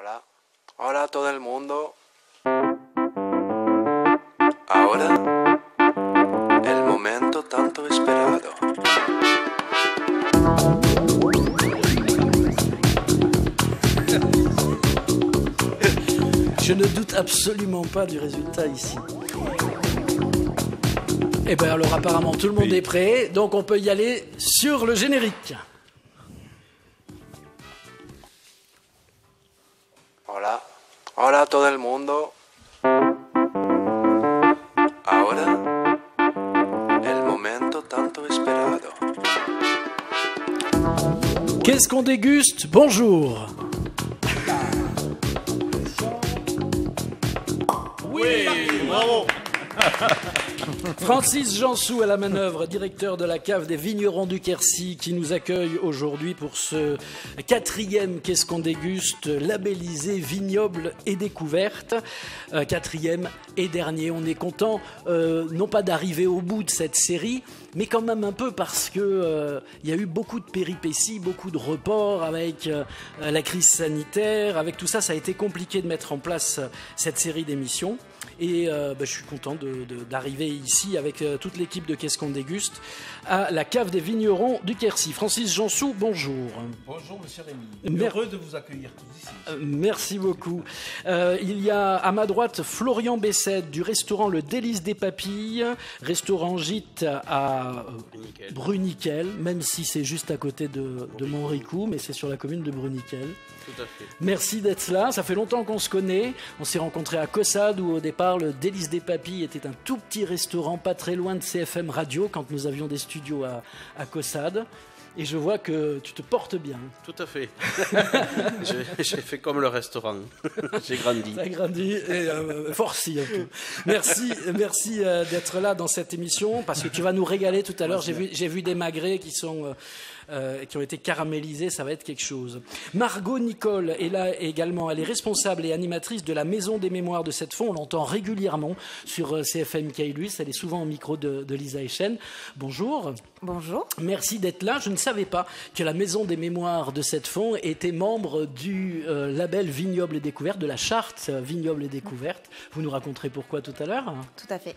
Hola, hola a todo el mundo. Ahora, el momento tanto esperado. Je ne doute absolument pas du résultat ici. Eh bien alors apparemment tout le monde est prêt, donc on peut y aller sur le générique. Hola, hola a todo el mundo. Ahora, el momento tanto esperado. Qu'est-ce qu'on déguste? Bonjour. Oui, bravo. Francis Jansou à la manœuvre, directeur de la cave des vignerons du Quercy, qui nous accueille aujourd'hui pour ce 4e Qu'est-ce qu'on déguste, labellisé vignoble et découverte. 4e et dernier. On est content, non pas d'arriver au bout de cette série, mais quand même un peu parce que y a eu beaucoup de péripéties, beaucoup de reports avec la crise sanitaire, avec tout ça, ça a été compliqué de mettre en place cette série d'émissions. Et je suis content d'arriver ici avec toute l'équipe de Qu'est-ce qu'on déguste à la cave des vignerons du Quercy. Francis Jansou, bonjour. Bonjour Monsieur Rémy, heureux de vous accueillir tous ici. Merci beaucoup. Il y a à ma droite Florian Bessette du restaurant Le Délice des Papilles, restaurant gîte à Bruniquel, même si c'est juste à côté de Montricou, mais c'est sur la commune de Bruniquel. Tout à fait. Merci d'être là, ça fait longtemps qu'on se connaît. On s'est rencontrés à Caussade où au départ le Délice des Papilles était un tout petit restaurant pas très loin de CFM Radio quand nous avions des studios à Caussade. Et je vois que tu te portes bien. Tout à fait. J'ai fait comme le restaurant. J'ai grandi. Tu as grandi et forci un peu. Merci d'être là dans cette émission parce que tu vas nous régaler tout à l'heure. J'ai vu des magrets qui ont été caramélisés, ça va être quelque chose. Margot Nicole est là également. Elle est responsable et animatrice de la Maison des Mémoires de Cette-Fond. On l'entend régulièrement sur CFM Caylus. Elle est souvent au micro de Lisa Echen. Bonjour. Bonjour. Merci d'être là. Je ne savais pas que la Maison des Mémoires de Cette-Fond était membre du label Vignoble et Découverte, de la charte Vignoble et Découverte. Vous nous raconterez pourquoi tout à l'heure. Tout à fait.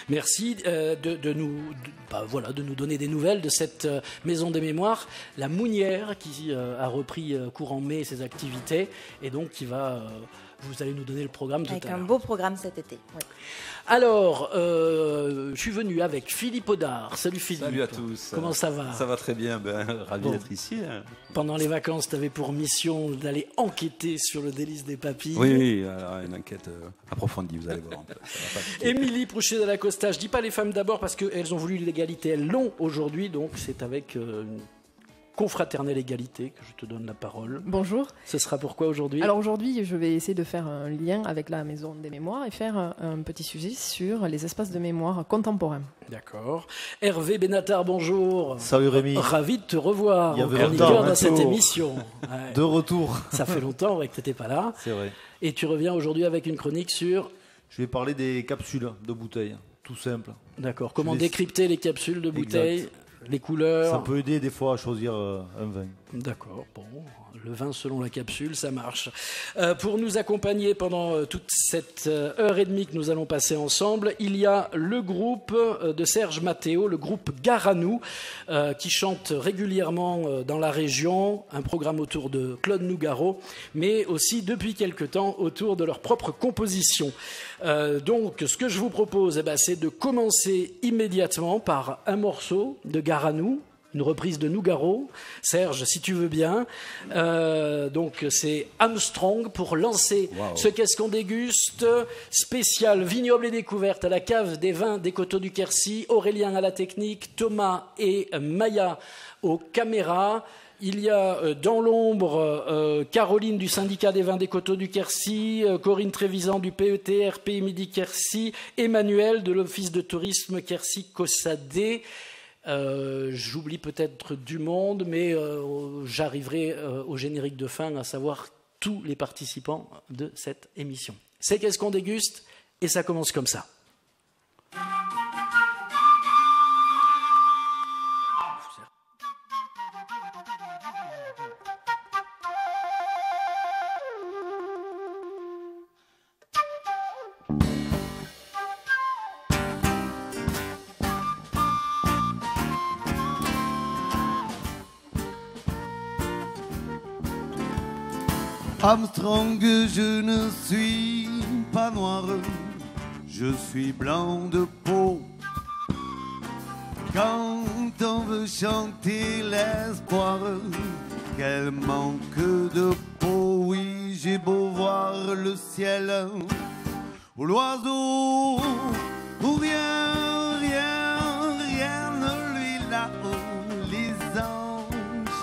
Merci de nous donner des nouvelles de cette Maison des Mémoires. La Mounière qui a repris courant mai ses activités et donc qui va... vous allez nous donner le programme tout à l'heure. Avec un beau programme cet été. Oui. Alors, je suis venu avec Philippe Audard. Salut Philippe. Salut à tous. Comment ça va? Ça va très bien, ravi d'être ici. Pendant les vacances, tu avais pour mission d'aller enquêter sur le Délice des Papilles. Oui, alors une enquête approfondie, vous allez voir. Émilie Prouchet de la Costa, je dis pas les femmes d'abord parce qu'elles ont voulu l'égalité, elles l'ont aujourd'hui, donc c'est avec une confraternelle égalité que je te donne la parole. Bonjour. Ce sera pourquoi aujourd'hui? Alors aujourd'hui, je vais essayer de faire un lien avec la Maison des Mémoires et faire un petit sujet sur les espaces de mémoire contemporains. D'accord. Hervé Benatar, bonjour. Salut Rémi. Ravi de te revoir. Il y avait chroniqueur longtemps, dans cette émission. Ouais. De retour. Ça fait longtemps que tu n'étais pas là. C'est vrai. Et tu reviens aujourd'hui avec une chronique sur... Je vais parler des capsules de bouteilles, tout simple. D'accord. Comment décrypter les capsules de bouteilles? Exact. Les couleurs. Ça peut aider des fois à choisir un vin. D'accord, bon, le vin selon la capsule, ça marche. Pour nous accompagner pendant toute cette heure et demie que nous allons passer ensemble, il y a le groupe de Serge Matteo, le groupe Garanou, qui chante régulièrement dans la région, un programme autour de Claude Nougaro, mais aussi depuis quelque temps autour de leur propre composition. Donc, ce que je vous propose, c'est de commencer immédiatement par un morceau de Garanou, une reprise de Nougaro. Serge, si tu veux bien. Donc, c'est Armstrong pour lancer ce Qu'est-ce qu'on déguste spécial vignoble et découverte à la cave des vins des Coteaux du Quercy. Aurélien à la technique, Thomas et Maya aux caméras. Il y a dans l'ombre Caroline du syndicat des vins des Coteaux du Quercy, Corinne Trévisan du PET, RP Midi Quercy, Emmanuel de l'Office de tourisme Quercy-Cossadé. J'oublie peut-être du monde, mais j'arriverai au générique de fin à savoir tous les participants de cette émission. C'est Qu'est-ce qu'on déguste et ça commence comme ça. Armstrong, je ne suis pas noir, je suis blanc de peau. Quand on veut chanter l'espoir, quel manque de peau. Oui, j'ai beau voir le ciel ou l'oiseau, ou rien, rien, rien ne lui là-haut. Les anges,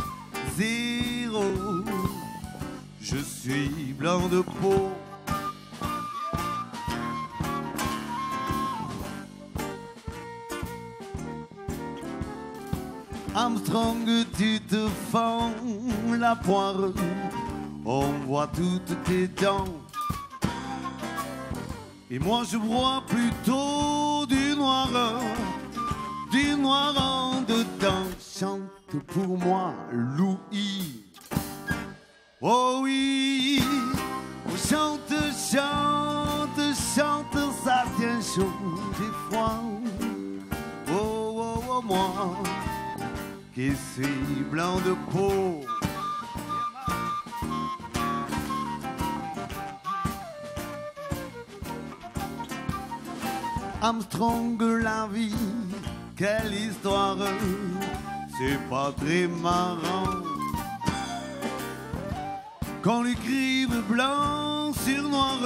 zéro, je suis blanc de peau. Armstrong, tu te fends la poire, on voit toutes tes dents. Et moi je bois plutôt du noir en dedans. Chante pour moi, Louis. Oh oui, chante, chante, chante, ça tient chaud, j'ai froid. Oh, oh, oh, moi qui suis blanc de peau. Armstrong, la vie, quelle histoire, c'est pas très marrant qu'on l'écrive blanc sur noir,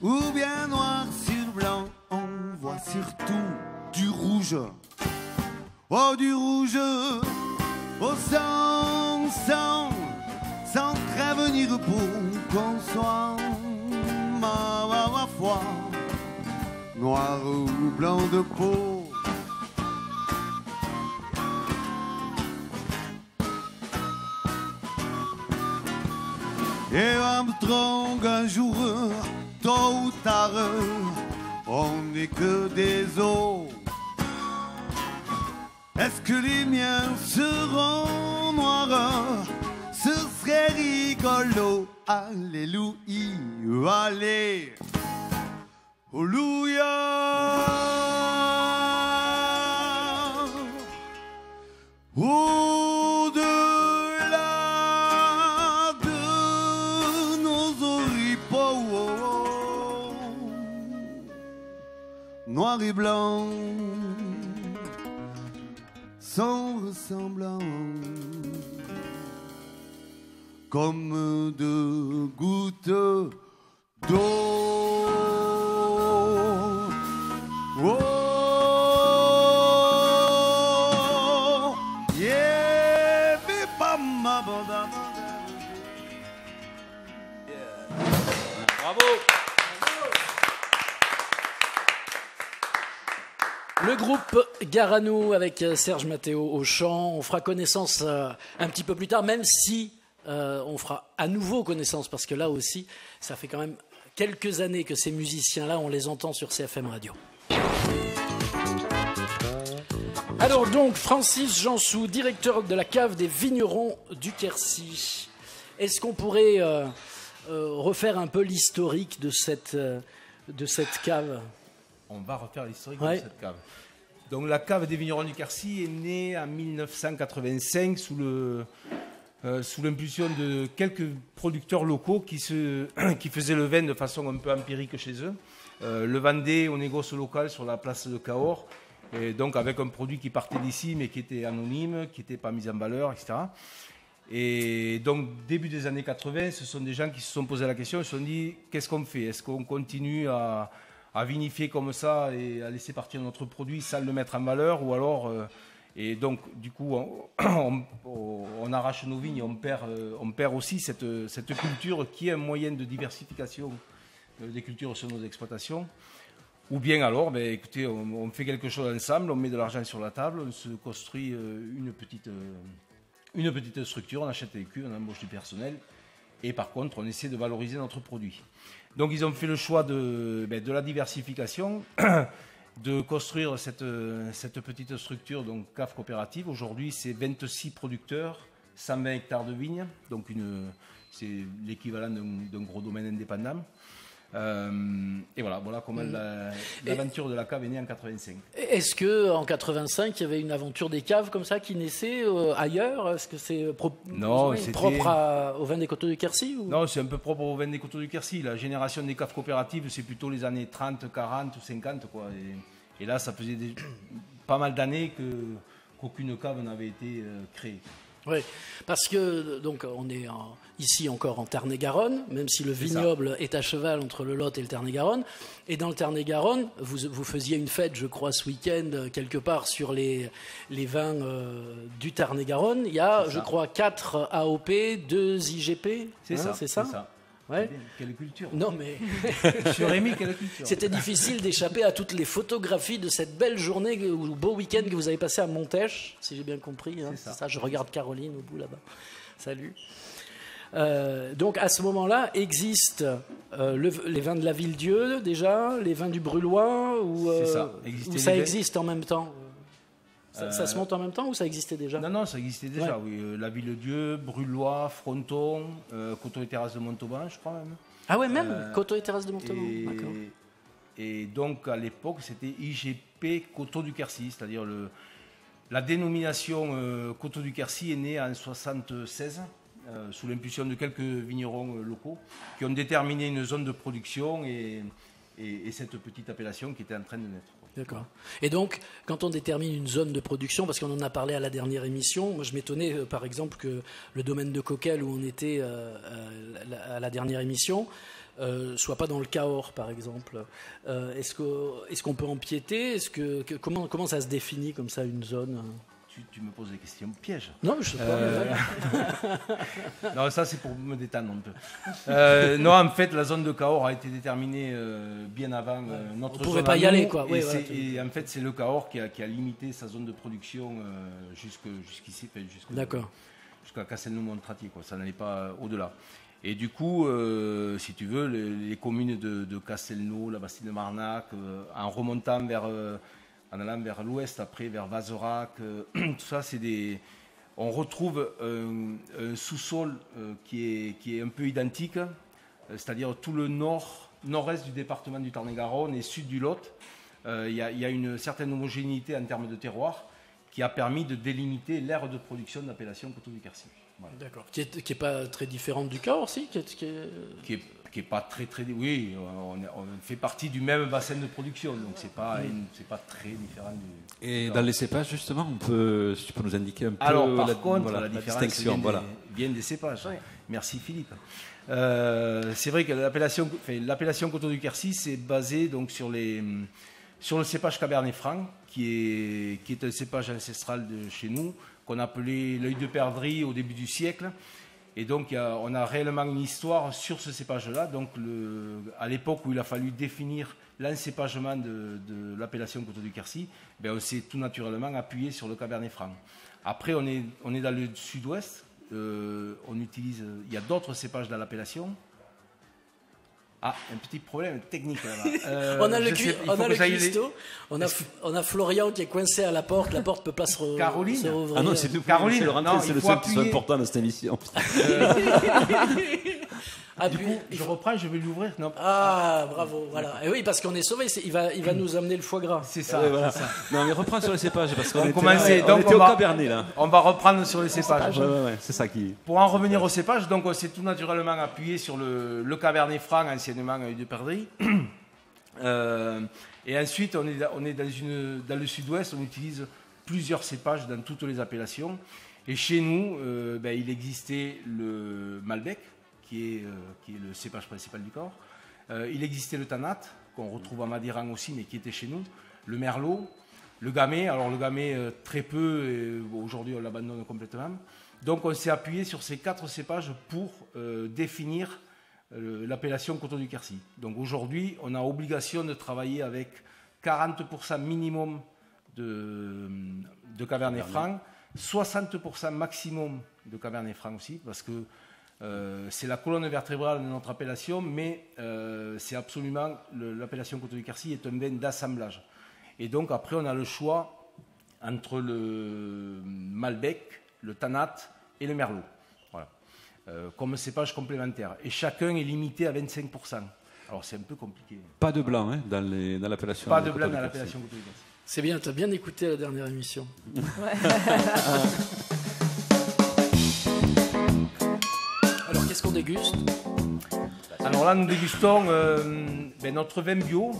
ou bien noir sur blanc. On voit surtout du rouge. Oh, du rouge, oh, sans prévenir pour qu'on soit, ma foi, noir ou blanc de peau. Et Armstrong, un jour, tôt ou tard, on n'est que des os. Est-ce que les miens seront noirs? Ce serait rigolo. Alléluia, allez, Alléluia. Au-delà de nos oripeaux, noir et blanc, sans ressemblant, comme deux gouttes d'eau. Oh, yeah, Bravo. Le groupe Garano avec Serge Matteo au chant. On fera connaissance un petit peu plus tard, même si on fera à nouveau connaissance, parce que là aussi, ça fait quand même quelques années que ces musiciens-là, on les entend sur CFM Radio. Alors donc, Francis Jansou, directeur de la cave des vignerons du Quercy. Est-ce qu'on pourrait refaire un peu l'historique de cette cave ? On va refaire l'historique Ouais. de cette cave. Donc la cave des vignerons du Quercy est née en 1985 sous l'impulsion de quelques producteurs locaux qui faisaient le vin de façon un peu empirique chez eux. Le vendaient au négoce local sur la place de Cahors, et donc avec un produit qui partait d'ici mais qui était anonyme, qui n'était pas mis en valeur, etc. Et donc début des années 80, ce sont des gens qui se sont posé la question, ils se sont dit qu'est-ce qu'on fait ? Est-ce qu'on continue à vinifier comme ça et à laisser partir notre produit sans le mettre en valeur, ou alors et donc du coup on arrache nos vignes, on perd aussi cette culture qui est un moyen de diversification des cultures sur nos exploitations. Ou bien alors, écoutez, on fait quelque chose ensemble, on met de l'argent sur la table, on se construit une petite structure, on achète des cuves, on embauche du personnel, et par contre on essaie de valoriser notre produit. Donc ils ont fait le choix de la diversification, de construire cette petite structure, donc cave coopérative. Aujourd'hui, c'est 26 producteurs, 120 hectares de vignes, donc c'est l'équivalent d'un gros domaine indépendant. Et voilà comment l'aventure de la cave est née en 85. Est-ce qu'en 85, il y avait une aventure des caves comme ça qui naissait ailleurs? Est-ce que c'est Non, propre au vin des Coteaux du Quercy ou... Non, c'est un peu propre au vin des Coteaux du Quercy. La génération des caves coopératives, c'est plutôt les années 30, 40 ou 50. Quoi. Et là, ça faisait pas mal d'années qu'aucune cave n'avait été créée. Oui, parce que donc on est ici encore en Tarn-et-Garonne, même si le vignoble est à cheval entre le Lot et le Tarn-et-Garonne. Et dans le Tarn-et-Garonne, vous faisiez une fête, je crois, ce week-end, quelque part sur les vins du Tarn-et-Garonne. Il y a, je crois, 4 AOP, 2 IGP. C'est ça. C'est ça. Ouais. Quelle culture. Non mais Monsieur Rémy, quelle culture. C'était difficile d'échapper à toutes les photographies de cette belle journée ou beau week-end que vous avez passé à Montèche, si j'ai bien compris. Hein. C'est ça. Je regarde Caroline au bout là-bas. Salut. Donc à ce moment-là existent les vins de la Ville-Dieu déjà, les vins du Brûlois ou ça existe en même temps. Ça se monte en même temps ou ça existait déjà? Non, ça existait déjà, oui. La Ville-Dieu, Brûlois, Fronton, Coteaux et Terrasses de Montauban, je crois même. Ah ouais, même Coteaux et Terrasses de Montauban, d'accord. Et donc, à l'époque, c'était IGP Coteaux du Quercy, c'est-à-dire la dénomination Coteaux du Quercy est née en 1976, sous l'impulsion de quelques vignerons locaux qui ont déterminé une zone de production et cette petite appellation qui était en train de naître. D'accord. Et donc, quand on détermine une zone de production, parce qu'on en a parlé à la dernière émission, moi je m'étonnais par exemple que le domaine de Coquel où on était à la dernière émission soit pas dans le Cahors par exemple. Est-ce qu'on peut empiéter? Comment ça se définit comme ça une zone? Tu me poses des questions pièges. Non, je sais pas. Non, ça c'est pour me détendre un peu. Non, en fait, la zone de Cahors a été déterminée bien avant notre zone. On ne pouvait pas y aller, quoi. Et en fait, c'est le Cahors qui a limité sa zone de production jusqu'ici, jusqu'à Castelnau-Montratier. Ça n'allait pas au-delà. Et du coup, si tu veux, les communes de Castelnau, la Bastide de Marnac, en remontant en allant vers l'ouest, après vers Vazerac, tout ça, on retrouve un sous-sol qui est un peu identique, c'est-à-dire tout le nord-est du département du Tarn-et-Garonne et sud du Lot. Il y a une certaine homogénéité en termes de terroir qui a permis de délimiter l'aire de production de l'appellation Coteaux du Quercy. Voilà. D'accord. Qui est pas très différente du Cahors, si qui est pas très oui, on fait partie du même bassin de production, donc c'est pas très différent du. Et dans les cépages justement, si tu peux nous indiquer un peu la différence distinction, vient des cépages. Oui. Merci Philippe. C'est vrai que l'appellation Coteaux du Quercy c'est basé donc sur le cépage Cabernet Franc qui est un cépage ancestral de chez nous qu'on appelait l'œil de perdrix au début du siècle. Et donc, on a réellement une histoire sur ce cépage-là. Donc, à l'époque où il a fallu définir l'encépagement de l'appellation Coteaux du Quercy, on s'est tout naturellement appuyé sur le Cabernet Franc. Après, on est dans le sud-ouest. Il y a d'autres cépages dans l'appellation. Ah, un petit problème technique là-bas. On a le cuistot, on a Florian qui est coincé à la porte peut pas se rouvrir. Caroline. Ah non, c'est Caroline, c'est le seul qui soit important dans cette émission. Du coup, je reprends, je vais l'ouvrir. Non. Ah, bravo, voilà. Et oui, parce qu'on est sauvé, il va nous amener le foie gras. C'est ça. Voilà. Ça. Non, mais reprends sur les cépages parce qu'on on était au Cabernet là. On va reprendre sur les cépages. Ouais, c'est ça qui. Pour en revenir aux cépages, donc on s'est tout naturellement appuyé sur le Cabernet Franc, anciennement œil de perdrix. Et ensuite, on est dans le sud-ouest, on utilise plusieurs cépages dans toutes les appellations. Et chez nous, il existait le Malbec, qui est le cépage principal du Cahors. Il existait le Tanat, qu'on retrouve à Madiran aussi, mais qui était chez nous. Le Merlot, le Gamay. Alors le Gamay, très peu, et aujourd'hui on l'abandonne complètement. Donc on s'est appuyé sur ces 4 cépages pour définir l'appellation Coteaux du Quercy. Donc aujourd'hui, on a obligation de travailler avec 40% minimum de Cabernet Franc, 60% maximum de Cabernet Franc aussi, parce que c'est la colonne vertébrale de notre appellation, mais c'est absolument l'appellation Coteaux du Quercy est un vin d'assemblage. Et donc après, on a le choix entre le Malbec, le Tanat et le Merlot. Voilà. Comme cépage complémentaire. Et chacun est limité à 25%. Alors c'est un peu compliqué. Pas de blanc hein, dans l'appellation. Pas de blanc dans l'appellation Coteau du Quercy. C'est bien, tu as bien écouté la dernière émission. Alors, qu'est-ce qu'on déguste? Alors là, nous dégustons notre vin bio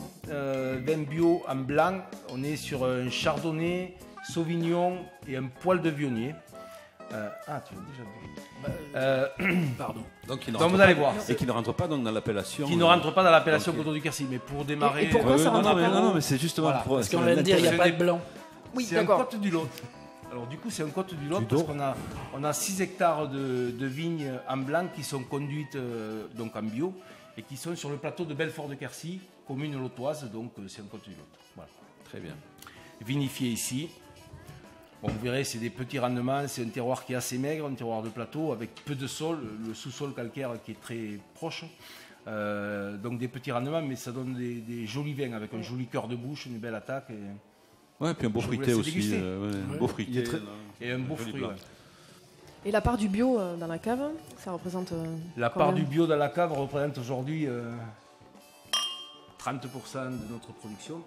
en blanc. On est sur un chardonnay, sauvignon et un poil de vionnier. Tu l'as déjà vu. Pardon. Donc vous allez voir. Et qui ne rentre pas donc dans l'appellation. Qui ne rentre pas dans l'appellation Coteau du Quercy, mais pour démarrer. Et pourquoi ça rentre pas? Non, mais c'est justement Voilà. pour. Parce qu'on vient de dire, il n'y a pas de blanc. Oui, C'est un d'accord. côte du Lot. Alors du coup, c'est un côte du Lot parce qu'on a 6 hectares de vignes en blanc qui sont conduites donc en bio et qui sont sur le plateau de Belfort de Quercy, commune lotoise, donc c'est un côte du Lot. Voilà. Très bien. Vinifié ici. Bon, vous verrez, c'est des petits rendements, c'est un terroir qui est assez maigre, un terroir de plateau avec peu de sol, le sous-sol calcaire qui est très proche. Donc des petits rendements, mais ça donne des jolis vins avec un joli cœur de bouche, une belle attaque. Ouais, puis un beau Je vous fruité laisse aussi. déguster. Un beau fruité. Et un beau fruit. blanc. Ouais. Et la part du bio dans la cave, ça représente La combien? part du bio dans la cave représente aujourd'hui 30% de notre production.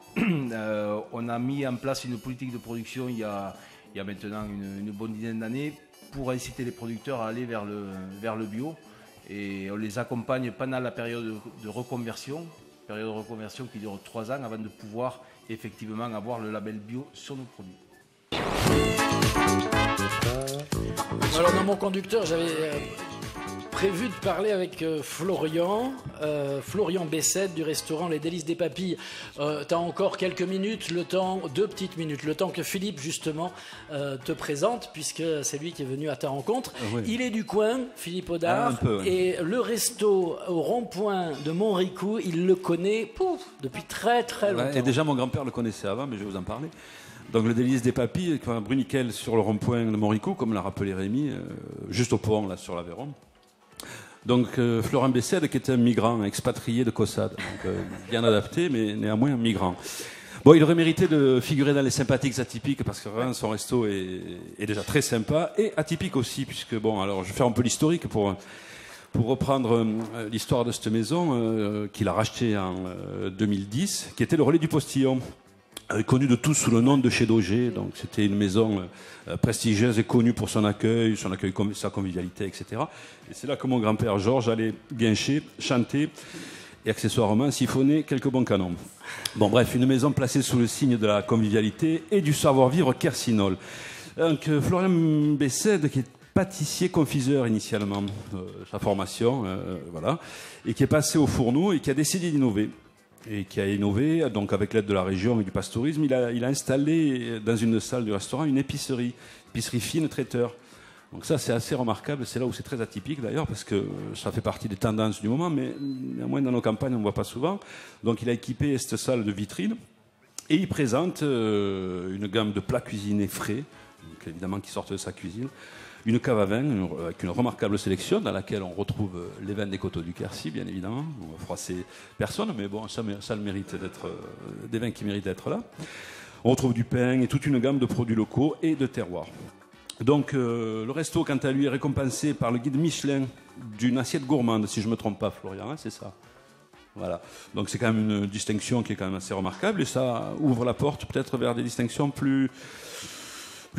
On a mis en place une politique de production il y a maintenant une bonne dizaine d'années pour inciter les producteurs à aller vers le bio. Et on les accompagne pendant la période de reconversion qui dure 3 ans avant de pouvoir effectivement avoir le label bio sur nos produits. Alors, dans mon conducteur, j'avais prévu de parler avec Florian Bessette du restaurant Les Délices des Papilles. Tu as encore quelques minutes, 2 petites minutes, le temps que Philippe, justement, te présente, puisque c'est lui qui est venu à ta rencontre. Oui. Il est du coin, Philippe Audard, Un peu, oui. et le resto au rond-point de Montricou, il le connaît depuis très très longtemps. Ouais, et déjà, mon grand-père le connaissait avant, mais je vais vous en parler. Donc, le délice des papilles, à Bruniquel, sur le rond-point de Montricou, comme l'a rappelé Rémi, juste au pont, là, sur l'Aveyron. Donc, Florent Bessède, qui était un migrant expatrié de Caussade, donc bien adapté, mais néanmoins un migrant. Bon, il aurait mérité de figurer dans les sympathiques atypiques, parce que vraiment, son resto est déjà très sympa, et atypique aussi, puisque, bon, alors, je vais faire un peu l'historique pour reprendre l'histoire de cette maison, qu'il a rachetée en 2010, qui était le relais du Postillon. Connu de tous sous le nom de Chez Daugé, donc c'était une maison prestigieuse et connue pour son accueil, sa convivialité, etc. Et c'est là que mon grand-père Georges allait guincher, chanter et accessoirement siphonner quelques bons canons. Bon bref, une maison placée sous le signe de la convivialité et du savoir-vivre quercinol. Donc Florian Bessède, qui est pâtissier confiseur initialement, sa formation, voilà, et qui est passé au fourneau et qui a décidé d'innover. Et qui a innové, donc avec l'aide de la région et du pastourisme, il a installé dans une salle du restaurant une épicerie fine traiteur. Donc ça c'est assez remarquable, c'est là où c'est très atypique d'ailleurs, parce que ça fait partie des tendances du moment, mais néanmoins dans nos campagnes on ne voit pas souvent. Donc il a équipé cette salle de vitrine et il présente une gamme de plats cuisinés frais, donc évidemment qui sortent de sa cuisine, une cave à vin avec une remarquable sélection dans laquelle on retrouve les vins des Coteaux du Quercy, bien évidemment. On va froisser personne, mais bon, ça le mérite d'être des vins qui méritent d'être là. On retrouve du pain et toute une gamme de produits locaux et de terroirs. Donc le resto, quant à lui, est récompensé par le guide Michelin d'une assiette gourmande, si je ne me trompe pas, Florian, hein, c'est ça. Voilà. Donc c'est quand même une distinction qui est quand même assez remarquable et ça ouvre la porte peut-être vers des distinctions plus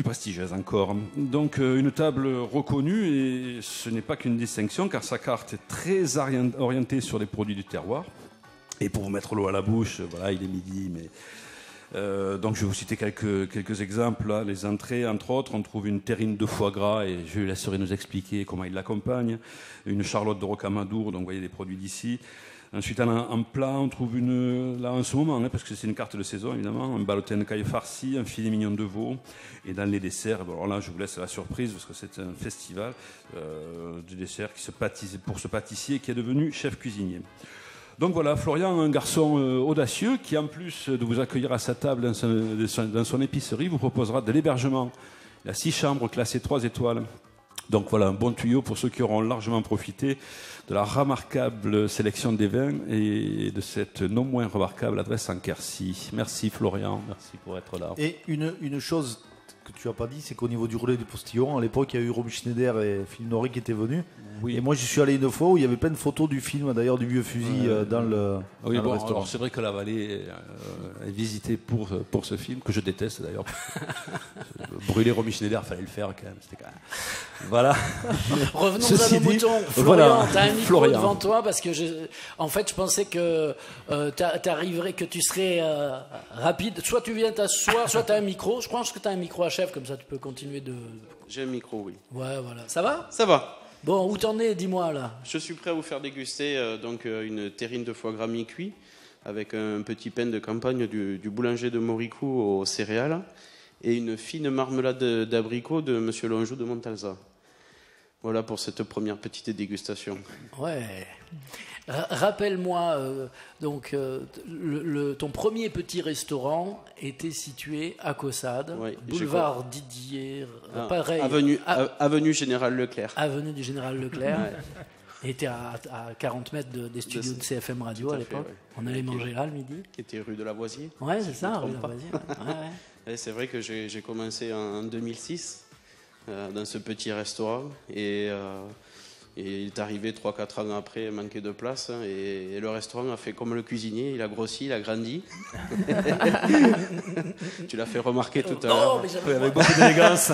prestigieuse encore. Donc une table reconnue, et ce n'est pas qu'une distinction, car sa carte est très orientée sur les produits du terroir. Et pour vous mettre l'eau à la bouche, voilà, il est midi, mais... donc je vais vous citer quelques exemples. Là. Les entrées, entre autres, on trouve une terrine de foie gras, et je laisserai nous expliquer comment il l'accompagne. Une charlotte de rocamadour, donc vous voyez des produits d'ici. Ensuite, en plat, on trouve là en ce moment, parce que c'est une carte de saison évidemment, un balotin de caille farci, un filet mignon de veau, et dans les desserts, bon, alors là je vous laisse la surprise parce que c'est un festival de desserts pour ce pâtissier qui est devenu chef cuisinier. Donc voilà, Florian, un garçon audacieux qui, en plus de vous accueillir à sa table dans son épicerie, vous proposera de l'hébergement. Il a 6 chambres classées 3 étoiles. Donc voilà, un bon tuyau pour ceux qui auront largement profité de la remarquable sélection des vins et de cette non moins remarquable adresse en Quercy. Merci Florian, merci pour être là. Et une chose que tu n'as pas dit, c'est qu'au niveau du relais du postillon, à l'époque, il y a eu Romy Schneider et Philippe Noiret qui étaient venus. Oui. Et moi, j'y suis allé une fois où il y avait plein de photos du film, d'ailleurs, du vieux fusil dans le restaurant. Alors, c'est vrai que la vallée est visitée pour ce film, que je déteste d'ailleurs. Brûler Romy Schneider, fallait le faire quand même. C'était quand même... Voilà. Revenons Ceci à nos dit, moutons. voilà. Florian, tu as un micro Florian. devant toi parce que en fait, je pensais que t'arriverais, que tu serais rapide. Soit tu viens t'asseoir, soit tu as un micro. Je pense que tu as un micro à chef, comme ça tu peux continuer de... J'ai un micro, oui. Ouais, voilà. Ça va? Ça va. Bon, où t'en es? Dis-moi là. Je suis prêt à vous faire déguster une terrine de foie gras mi-cuit avec un petit pain de campagne du boulanger de Moricou aux céréales et une fine marmelade d'abricot de Monsieur Lonjou de Montalza. Voilà pour cette première petite dégustation. Ouais. Rappelle-moi, ton premier petit restaurant était situé à Caussade, Ouais, boulevard Didier, pareil, Avenue Général Leclerc. avenue du Général Leclerc. Et était à 40 mètres des studios de CFM Radio Tout à à fait, l'époque. ouais. On allait manger là le midi. Qui était rue de Lavoisier. Ouais, c'est je ça, me rue trompe pas. Lavoisier. Ouais. Et c'est vrai que j'ai commencé en 2006 dans ce petit restaurant et il est arrivé 3-4 ans après, manqué de place et le restaurant a fait comme le cuisinier, il a grossi, il a grandi. Tu l'as fait remarquer tout à l'heure. Mais j'avais- Avec beaucoup d'élégance.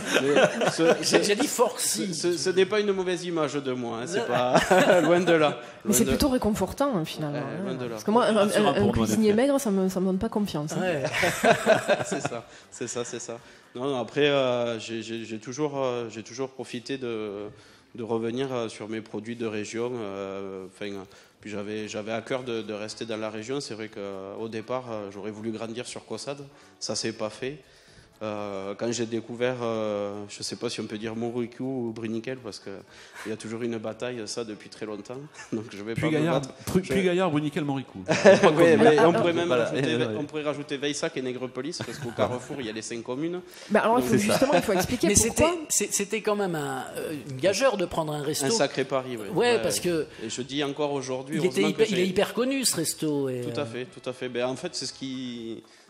j'ai dit forci. Ce n'est pas une mauvaise image de moi, hein, c'est pas loin de là. Mais c'est Loin de- plutôt réconfortant, hein, finalement. Ouais, loin de là. Parce que moi, Rassurant pour un nous, en cuisinier effet. maigre, ça me donne pas confiance. Hein. Ouais. c'est ça. Non, après, j'ai toujours profité de revenir sur mes produits de région. Puis j'avais à cœur de rester dans la région. C'est vrai qu'au départ, j'aurais voulu grandir sur Caussade. Ça s'est pas fait. Quand j'ai découvert, je ne sais pas si on peut dire Moricou ou Bruniquel, parce qu'il y a toujours une bataille, ça, depuis très longtemps. Donc je vais pas me battre. Puy-Gaillard, Bruniquel, Moricou. Ouais, mais on pourrait même Voilà, rajouter, ouais. on pourrait rajouter Veissac et Nègrepelisse, parce qu'au Carrefour, il y a les 5 communes. Bah alors, Donc, justement, il faut expliquer Mais pourquoi. c'était quand même une gageure de prendre un resto. Un sacré pari, oui. Ouais, parce que Et je dis encore aujourd'hui, il heureusement que est j'ai- hyper connu ce resto. Et, Tout à fait. Ben, en fait, c'est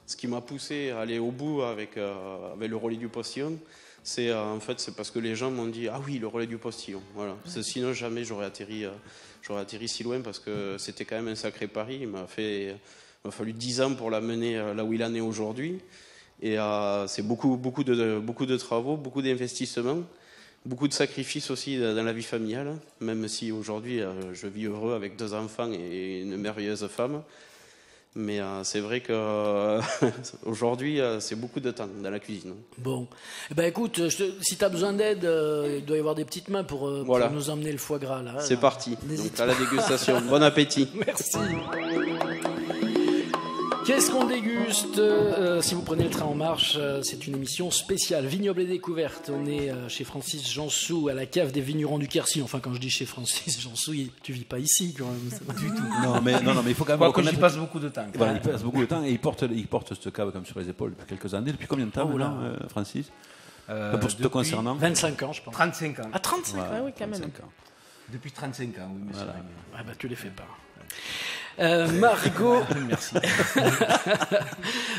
ce qui m'a poussé à aller au bout avec le relais du postillon. C'est parce que les gens m'ont dit ah oui, le relais du postillon. Voilà. Sinon jamais j'aurais atterri si loin, parce que c'était quand même un sacré pari. Il m'a fallu 10 ans pour l'amener là où il en est aujourd'hui. Et c'est beaucoup de travaux, beaucoup d'investissements, beaucoup de sacrifices aussi dans la vie familiale. Même si aujourd'hui je vis heureux avec 2 enfants et une merveilleuse femme. Mais c'est vrai qu'aujourd'hui, c'est beaucoup de temps dans la cuisine. Bon, eh ben écoute, si tu as besoin d'aide, il doit y avoir des petites mains pour Voilà. nous emmener le foie gras là. C'est parti. N'hésite Donc à la dégustation. Bon appétit. Merci. Qu'est-ce qu'on déguste si vous prenez le train en marche, c'est une émission spéciale Vignoble et Découverte. On est chez Francis Jansou à la cave des vignerons du Quercy. Enfin, quand je dis chez Francis Jansou, tu vis pas ici quand même. C'est pas du tout. Non, mais il faut quand même Quoique j'y reconnaître. passe beaucoup de temps. Voilà, il passe beaucoup de temps et il porte cette cave comme sur les épaules depuis quelques années. Depuis combien de temps, Oh là. maintenant, Francis Pour te Depuis concernant 25 ans, je pense. 35 ans. Ah, 35 Ah oui, quand même. 35 ans. Depuis 35 ans, oui, monsieur. Rémy. Ah bah tu les fais pas. Margot, Merci.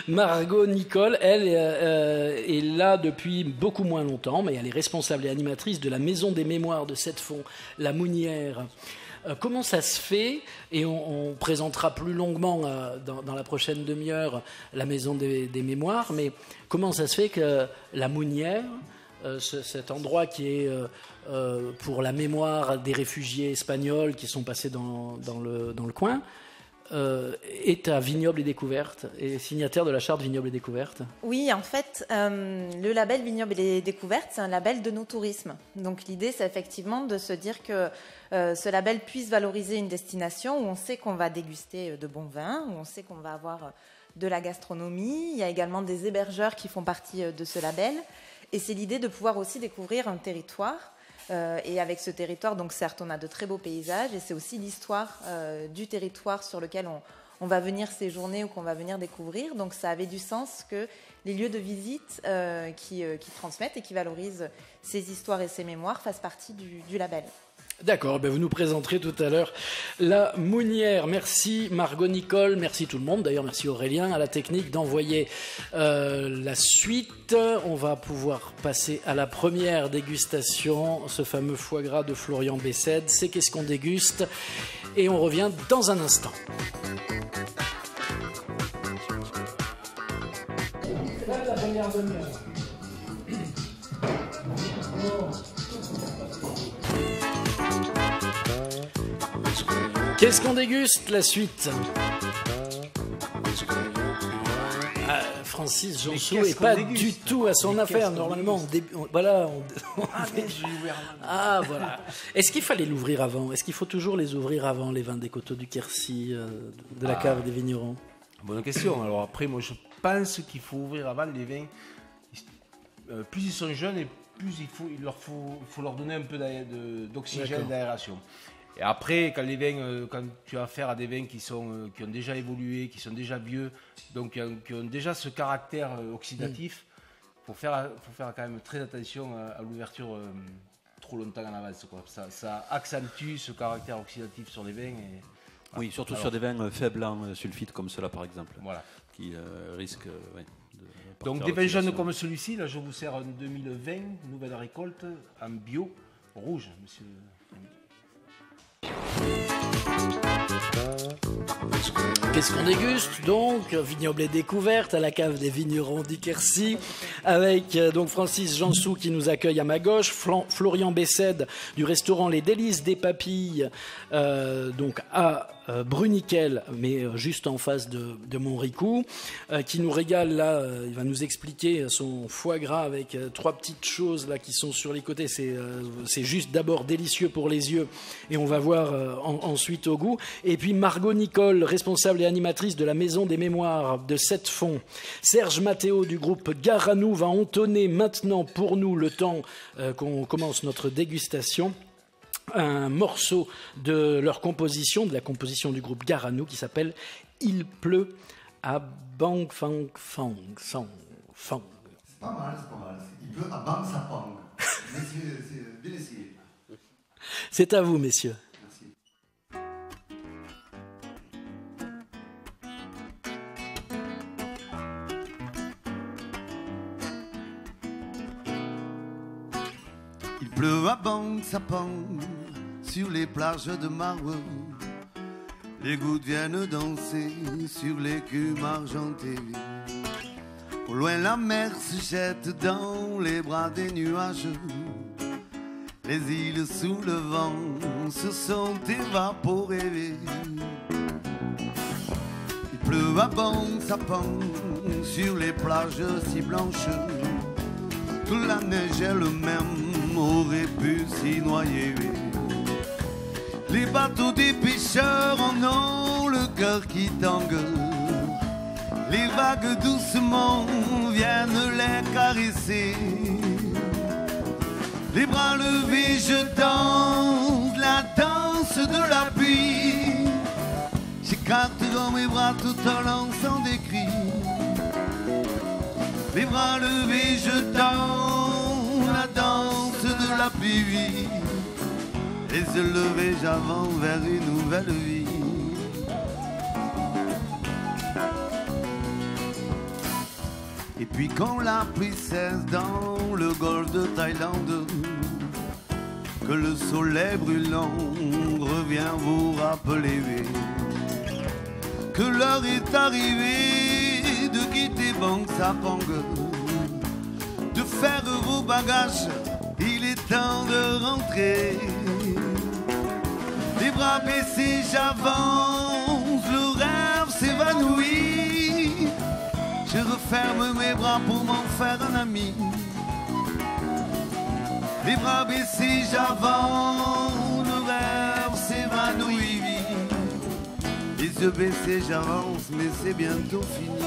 Margot Nicole, elle est là depuis beaucoup moins longtemps, mais elle est responsable et animatrice de la Maison des Mémoires de Sept-Fonds, la Mounière. Comment ça se fait, et on présentera plus longuement dans la prochaine demi-heure la Maison des Mémoires, mais comment ça se fait que la Mounière, cet endroit qui est pour la mémoire des réfugiés espagnols qui sont passés dans le coin, est à Vignoble et Découverte et signataire de la charte Vignoble et Découverte. Oui, en fait, le label Vignoble et Découverte, c'est un label de no-tourisme. Donc l'idée, c'est effectivement de se dire que ce label puisse valoriser une destination où on sait qu'on va déguster de bons vins, où on sait qu'on va avoir de la gastronomie. Il y a également des hébergeurs qui font partie de ce label. Et c'est l'idée de pouvoir aussi découvrir un territoire. Et avec ce territoire, donc certes, on a de très beaux paysages, et c'est aussi l'histoire du territoire sur lequel on va venir séjourner ou qu'on va venir découvrir. Donc ça avait du sens que les lieux de visite qui transmettent et qui valorisent ces histoires et ces mémoires fassent partie du label. D'accord, ben vous nous présenterez tout à l'heure la Mounière. Merci Margot Nicole, merci tout le monde. D'ailleurs, merci Aurélien à la technique d'envoyer la suite. On va pouvoir passer à la première dégustation, ce fameux foie gras de Florian Bessède. C'est qu'est-ce qu'on déguste? Et on revient dans un instant. C'est là la première demi-heure. Qu'est-ce qu'on déguste? La suite. Francis Janssot n'est pas du tout à son affaire. Normalement, voilà. Ah, voilà. Est-ce qu'il fallait l'ouvrir avant? Est-ce qu'il faut toujours les ouvrir avant, les vins des Coteaux du Quercy, de la cave des vignerons? Bonne question. Alors après, moi, je pense qu'il faut ouvrir avant les vins. Plus ils sont jeunes et plus il faut leur donner un peu d'oxygène, d'aération. Et après, quand tu as affaire à des vins qui ont déjà évolué, qui sont déjà vieux, donc qui ont déjà ce caractère oxydatif, faut faire quand même très attention à l'ouverture trop longtemps en avance, quoi. Ça accentue ce caractère oxydatif sur les vins. Oui, surtout sur des vins faibles en sulfite comme cela par exemple, voilà. Qui risquent donc des vins jeunes comme celui-ci, là je vous sers un 2020, nouvelle récolte, en bio, rouge, monsieur. Qu'est-ce qu'on déguste donc? Vignoble et découverte à la cave des vignerons du Quercy, avec donc Francis Janssot qui nous accueille à ma gauche, Florian Bessède du restaurant Les Délices des Papilles, donc à Bruniquel, mais juste en face de Montricou, qui nous régale là. Il va nous expliquer son foie gras avec trois petites choses là qui sont sur les côtés. C'est juste d'abord délicieux pour les yeux et on va voir ensuite au goût. Et puis Margot Nicole, responsable et animatrice de la Maison des Mémoires de Sept-Fonds. Serge Mathéo du groupe Garanou va entonner maintenant pour nous, le temps qu'on commence notre dégustation, un morceau de leur composition, de la composition du groupe Garanou qui s'appelle « Il pleut à Bang Fang Fang Sang Fang ». C'est pas mal. Il pleut à Bang Sapang. Mais c'est bien essayé. C'est à vous, messieurs. Merci. Il pleut à Bang Sapang sur les plages de Marwe. Les gouttes viennent danser sur l'écume argentée. Au loin la mer se jette dans les bras des nuages. Les îles sous le vent se sont évaporées. Il pleut à Bang Sapang sur les plages si blanches que la neige elle-même aurait pu s'y noyer. Les bateaux des pêcheurs en ont le cœur qui tangue. Les vagues doucement viennent les caresser. Les bras levés je danse la danse de la pluie. J'écarte dans mes bras tout en lançant des cris. Les bras levés je danse la danse de la pluie. Les yeux levés j'avance vers une nouvelle vie. Et puis quand la pluie cesse dans le golfe de Thaïlande, que le soleil brûlant revient vous rappeler que l'heure est arrivée de quitter Bang Sapang, de faire vos bagages, il est temps de rentrer. Les bras baissés j'avance, le rêve s'évanouit. Je referme mes bras pour m'en faire un ami. Les bras baissés j'avance, le rêve s'évanouit. Les yeux baissés j'avance, mais c'est bientôt fini.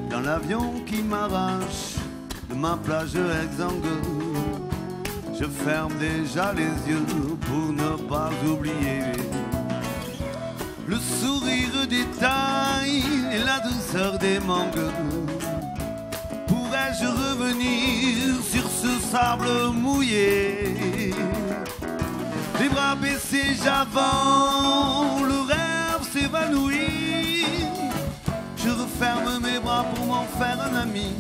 Dans l'avion qui m'arrache de ma plage exsangue, je ferme déjà les yeux pour ne pas oublier le sourire des tailles et la douceur des mangues. Pour vais-je revenir sur ce sable mouillé? Les bras baissés, j'avance, le rêve s'évanouit. Je referme mes bras pour m'en faire un ami.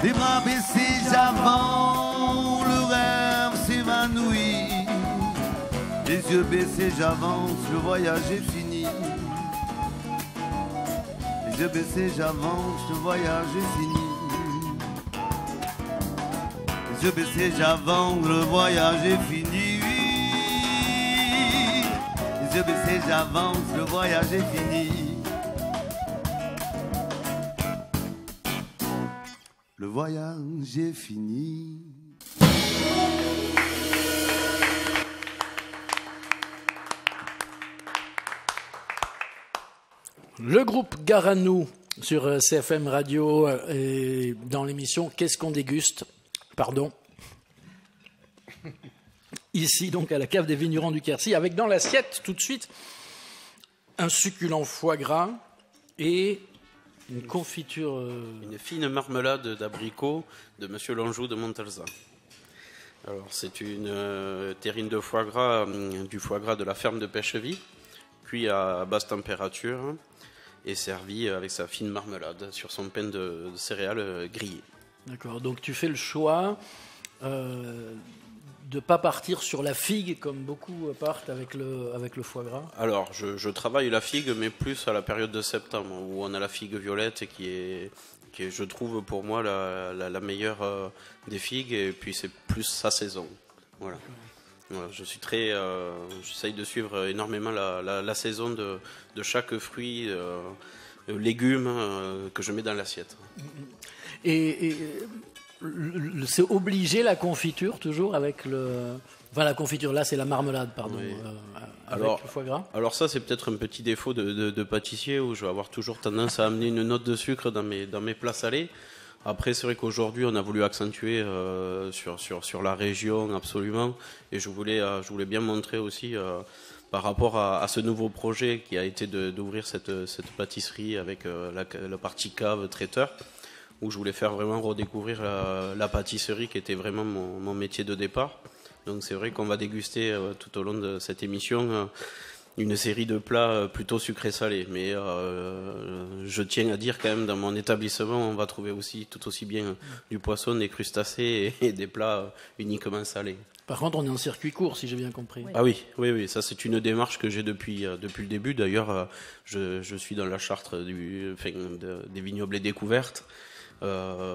Les bras baissés, j'avance, le rêve s'évanouit. Les yeux baissés, j'avance, le voyage est fini. Les yeux baissés, j'avance, le voyage est fini. Les yeux baissés, j'avance, le voyage est fini. Les yeux baissés, j'avance, le voyage est fini. Le voyage est fini. Le groupe Garanou sur CFM Radio et dans l'émission Qu'est-ce qu'on déguste? Pardon. Ici, donc, à la cave des vignerons du Quercy, avec dans l'assiette, tout de suite, un succulent foie gras et une confiture... Une fine marmelade d'abricot de Monsieur Lonjou de Montalzat. Alors, c'est une terrine de foie gras, du foie gras de la ferme de Pêcheville, cuit à basse température et servi avec sa fine marmelade sur son pain de céréales grillé. D'accord, donc tu fais le choix de ne pas partir sur la figue comme beaucoup partent avec le foie gras. Alors, je travaille la figue, mais plus à la période de septembre, où on a la figue violette qui est je trouve, pour moi, la meilleure des figues, et puis c'est plus sa saison. Voilà. Voilà, j'essaye de suivre énormément la saison de chaque fruit, légume que je mets dans l'assiette. Et c'est obligé la confiture toujours avec Enfin, la confiture, là, c'est la marmelade, pardon, oui. Avec le foie gras. Alors ça, c'est peut-être un petit défaut de pâtissier, où je vais avoir toujours tendance à amener une note de sucre dans mes plats salés. Après, c'est vrai qu'aujourd'hui, on a voulu accentuer sur la région, absolument. Et je voulais bien montrer aussi, par rapport à ce nouveau projet qui a été d'ouvrir cette pâtisserie avec la partie cave traiteur, où je voulais faire vraiment redécouvrir la pâtisserie qui était vraiment mon métier de départ. Donc c'est vrai qu'on va déguster tout au long de cette émission une série de plats plutôt sucrés-salés. Mais je tiens à dire quand même, dans mon établissement, on va trouver aussi tout aussi bien du poisson, des crustacés et des plats uniquement salés. Par contre, on est en circuit court, si j'ai bien compris. Ah oui, ça c'est une démarche que j'ai depuis le début. D'ailleurs, je suis dans la charte des vignobles et découvertes.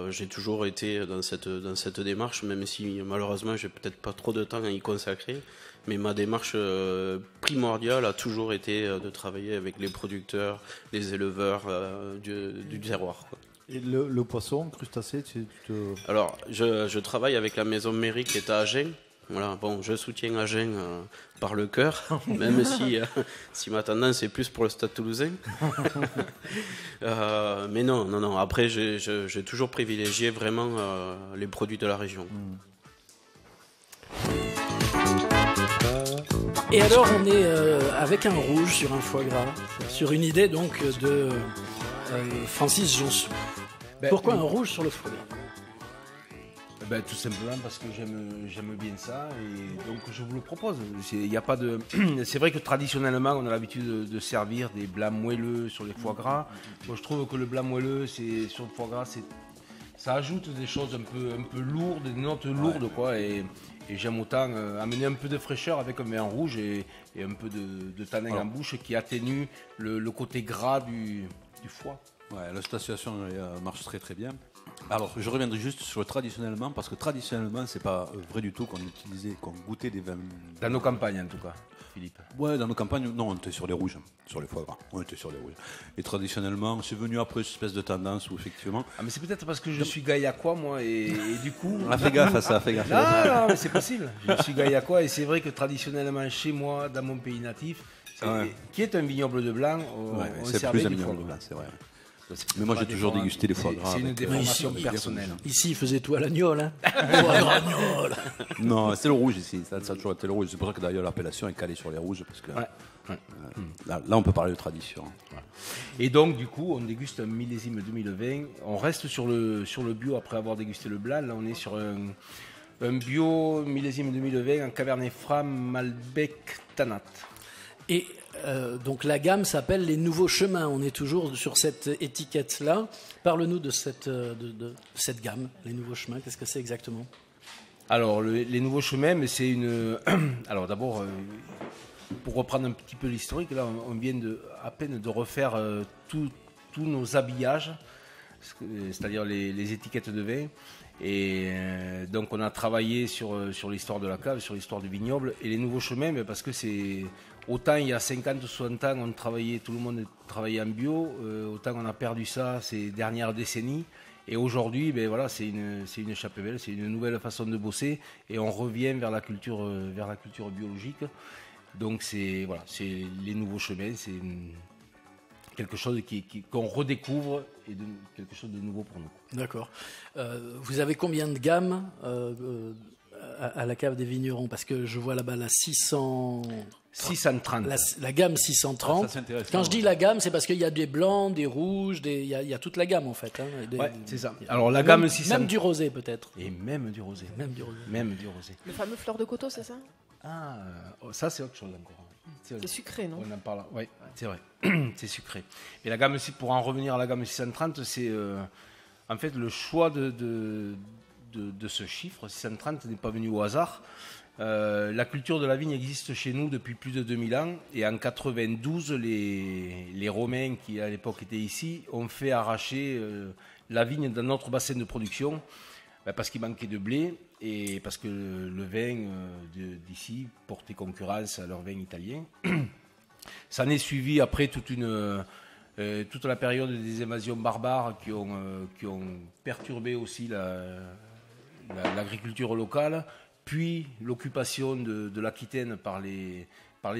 J'ai toujours été dans cette démarche, même si malheureusement j'ai peut-être pas trop de temps à y consacrer, mais ma démarche primordiale a toujours été de travailler avec les producteurs, les éleveurs du terroir, quoi. Et le poisson, crustacé, Alors, je travaille avec la maison Méry qui est à Agen. Voilà, bon, je soutiens Agen par le cœur, même si ma tendance est plus pour le Stade Toulousain. Mais non. Après, j'ai toujours privilégié vraiment les produits de la région. Et alors, on est avec un rouge sur un foie gras, sur une idée donc de Francis Jonsou. Pourquoi un rouge sur le foie gras ? Tout simplement parce que j'aime bien ça, et donc je vous le propose. Y a pas de... C'est vrai que traditionnellement on a l'habitude de servir des blancs moelleux sur les foie gras. Moi je trouve que le blanc moelleux sur le foie gras, ça ajoute des choses un peu lourdes, des notes lourdes, quoi, et j'aime autant amener un peu de fraîcheur avec un vin rouge et un peu de tanin en bouche qui atténue le côté gras du foie. Ouais, la situation marche très très bien. Alors, je reviendrai juste sur le traditionnellement, parce que traditionnellement, c'est pas vrai du tout qu'on goûtait des vins. Dans nos campagnes, en tout cas, Philippe. Ouais, dans nos campagnes, non, on était sur les rouges, sur les foie gras. On était sur les rouges. Et traditionnellement, c'est venu après une espèce de tendance où effectivement. Ah, mais c'est peut-être parce que je suis gaillacois, moi, et du coup. On a fait gaffe à ça, fait gaffe. Non, mais c'est possible. Je suis gaillacois, et c'est vrai que traditionnellement, chez moi, dans mon pays natif, qui est un vignoble de blanc, c'est plus un vignoble de blanc, c'est vrai. Mais moi, j'ai toujours dégusté les foie gras. C'est une avec, déformation personnelle. Ici, il faisait tout à l'agnole. Hein. Foie gras, agnole. Non, c'est le rouge ici. Ça a toujours été le rouge. C'est pour ça que d'ailleurs l'appellation est calée sur les rouges. Parce que là, on peut parler de tradition. Ouais. Et donc, du coup, on déguste un millésime 2020. On reste sur le bio après avoir dégusté le blanc. Là, on est sur un bio millésime 2020 en Cabernet Franc Malbec Tanat. Et donc la gamme s'appelle les Nouveaux Chemins. On est toujours sur cette étiquette-là. Parle-nous de cette gamme, les Nouveaux Chemins. Qu'est-ce que c'est exactement? Alors, les Nouveaux Chemins, mais c'est une... Alors d'abord, pour reprendre un petit peu l'historique, là, on vient à peine de refaire tous nos habillages, c'est-à-dire les étiquettes de vin. Et donc on a travaillé sur l'histoire de la cave, sur l'histoire du vignoble. Et les Nouveaux Chemins, mais parce que c'est... Autant il y a 50 ou 60 ans, tout le monde travaillait en bio, autant on a perdu ça ces dernières décennies. Et aujourd'hui, ben voilà, c'est une chapelle, c'est une nouvelle façon de bosser, et on revient vers la culture biologique. Donc c'est les Nouveaux Chemins, c'est quelque chose qu'on redécouvre et quelque chose de nouveau pour nous. D'accord. Vous avez combien de gammes à la cave des vignerons? Parce que je vois là-bas la 630. La gamme 630. Ah, ça, c'est intéressant. Quand je dis la gamme, c'est parce qu'il y a des blancs, des rouges, il y a toute la gamme en fait. Hein, ouais, c'est ça. Alors la gamme 630. Même du rosé peut-être. Et même du rosé. Même du rosé. Le fameux fleur de coteau, c'est ça? Ah, ça c'est autre chose encore. C'est sucré, non? On en parle. Oui, c'est vrai. C'est sucré. Et la gamme, pour en revenir à la gamme 630, c'est en fait le choix de ce chiffre 630 n'est pas venu au hasard. La culture de la vigne existe chez nous depuis plus de 2000 ans, et en 92, les Romains qui à l'époque étaient ici ont fait arracher la vigne dans notre bassin de production, parce qu'il manquait de blé et parce que le vin d'ici portait concurrence à leur vin italien. Ça en est suivi après toute la période des invasions barbares qui ont perturbé aussi l'agriculture locale, puis l'occupation de l'Aquitaine par les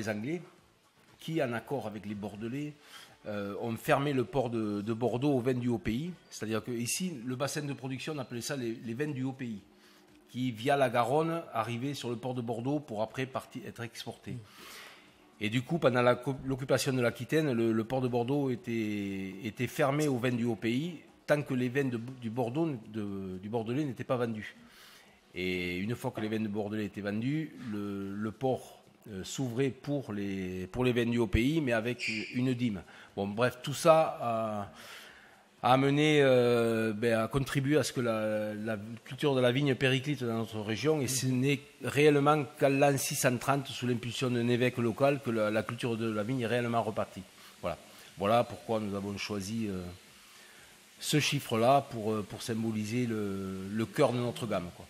Anglais, qui, en accord avec les Bordelais, ont fermé le port de Bordeaux aux vins du Haut-Pays. C'est-à-dire qu'ici, le bassin de production, on appelait ça les vins du Haut-Pays, qui, via la Garonne, arrivaient sur le port de Bordeaux pour après être exportés. Et du coup, pendant l'occupation de l'Aquitaine, le port de Bordeaux était fermé aux vins du Haut-Pays, tant que les vins du Bordelais n'étaient pas vendus. Et une fois que les vins de Bordelais étaient vendus, le port s'ouvrait pour les vins du Haut-Pays, mais avec une dîme. Bon, bref, tout ça a amené, a contribué à ce que la culture de la vigne périclite dans notre région, et ce n'est réellement qu'à l'an 630, sous l'impulsion d'un évêque local, que la culture de la vigne est réellement repartie. Voilà pourquoi nous avons choisi ce chiffre-là pour symboliser le cœur de notre gamme, quoi.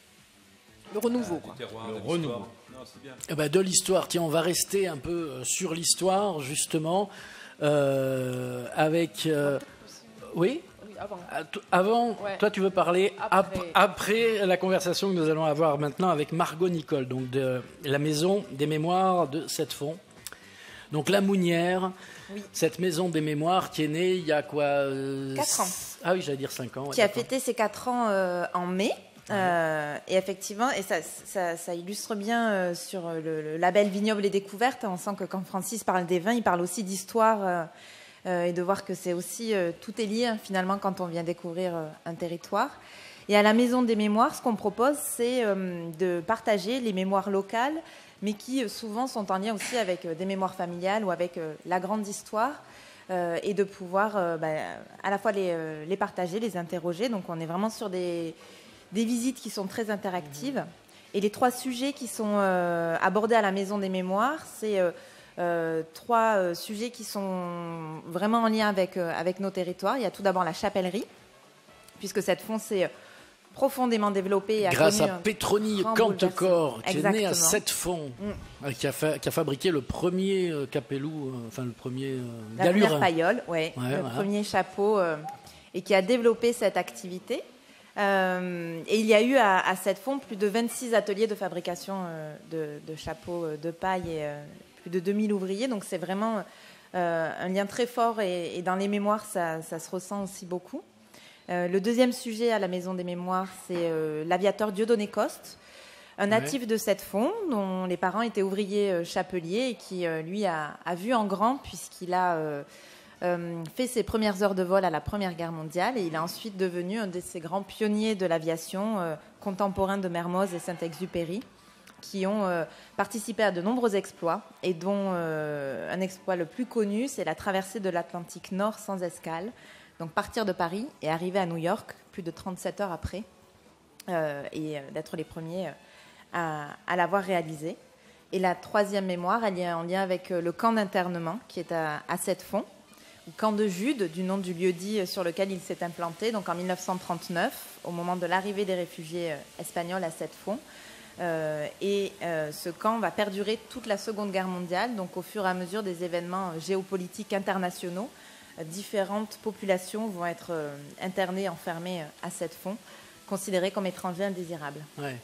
Le renouveau, quoi. Le renouveau. Non, c'est bien. Eh ben, de l'histoire. Tiens, on va rester un peu sur l'histoire, justement, avec... Oui, avant, Ouais. toi tu veux parler après la conversation que nous allons avoir maintenant avec Margot Nicole, donc de la maison des mémoires de Sept-Fonds. Donc la Mounière, Oui. cette maison des mémoires qui est née il y a quoi 4 ans. Ah oui, j'allais dire 5 ans. Qui a fêté ses 4 ans en mai. Et effectivement, et ça illustre bien sur le label Vignoble et Découverte. On sent que quand Francis parle des vins, il parle aussi d'histoire et de voir que c'est aussi tout est lié finalement quand on vient découvrir un territoire. Et à la Maison des Mémoires, ce qu'on propose, c'est de partager les mémoires locales, mais qui souvent sont en lien aussi avec des mémoires familiales ou avec la grande histoire. Et de pouvoir à la fois les partager, les interroger. Donc on est vraiment sur des visites qui sont très interactives. Et les 3 sujets qui sont abordés à la Maison des Mémoires, c'est 3 sujets qui sont vraiment en lien avec nos territoires. Il y a tout d'abord la chapellerie, puisque Sept-Fonds s'est profondément développée. Et grâce a connu à Pétronie grand Cantecor, qui est né à Exactement. Sept-Fonds, qui a fabriqué le premier capelou, le premier la galurin. première paillole, premier chapeau, et qui a développé cette activité. Et il y a eu à Sept-Fonds plus de 26 ateliers de fabrication de chapeaux de paille et plus de 2000 ouvriers. Donc c'est vraiment un lien très fort et dans les mémoires, ça se ressent aussi beaucoup. Le deuxième sujet à la Maison des Mémoires, c'est l'aviateur Dieudonné Coste, un natif de Sept-Fonds, dont les parents étaient ouvriers chapeliers et qui, lui, a vu en grand puisqu'il a fait ses premières heures de vol à la Première Guerre mondiale et il est ensuite devenu un de ces grands pionniers de l'aviation contemporains de Mermoz et Saint-Exupéry, qui ont participé à de nombreux exploits et dont un exploit le plus connu, c'est la traversée de l'Atlantique Nord sans escale. Donc partir de Paris et arriver à New York plus de 37 heures après et d'être les premiers à l'avoir réalisé. Et la troisième mémoire, elle est en lien avec le camp d'internement qui est à Sept-Fonds, le camp de Jude, du nom du lieu-dit sur lequel il s'est implanté, donc en 1939, au moment de l'arrivée des réfugiés espagnols à Sept-Fonds. Ce camp va perdurer toute la Seconde Guerre mondiale, donc au fur et à mesure des événements géopolitiques internationaux. Différentes populations vont être internées, enfermées à Sept-Fonds, considérées comme étrangers indésirables. Ouais.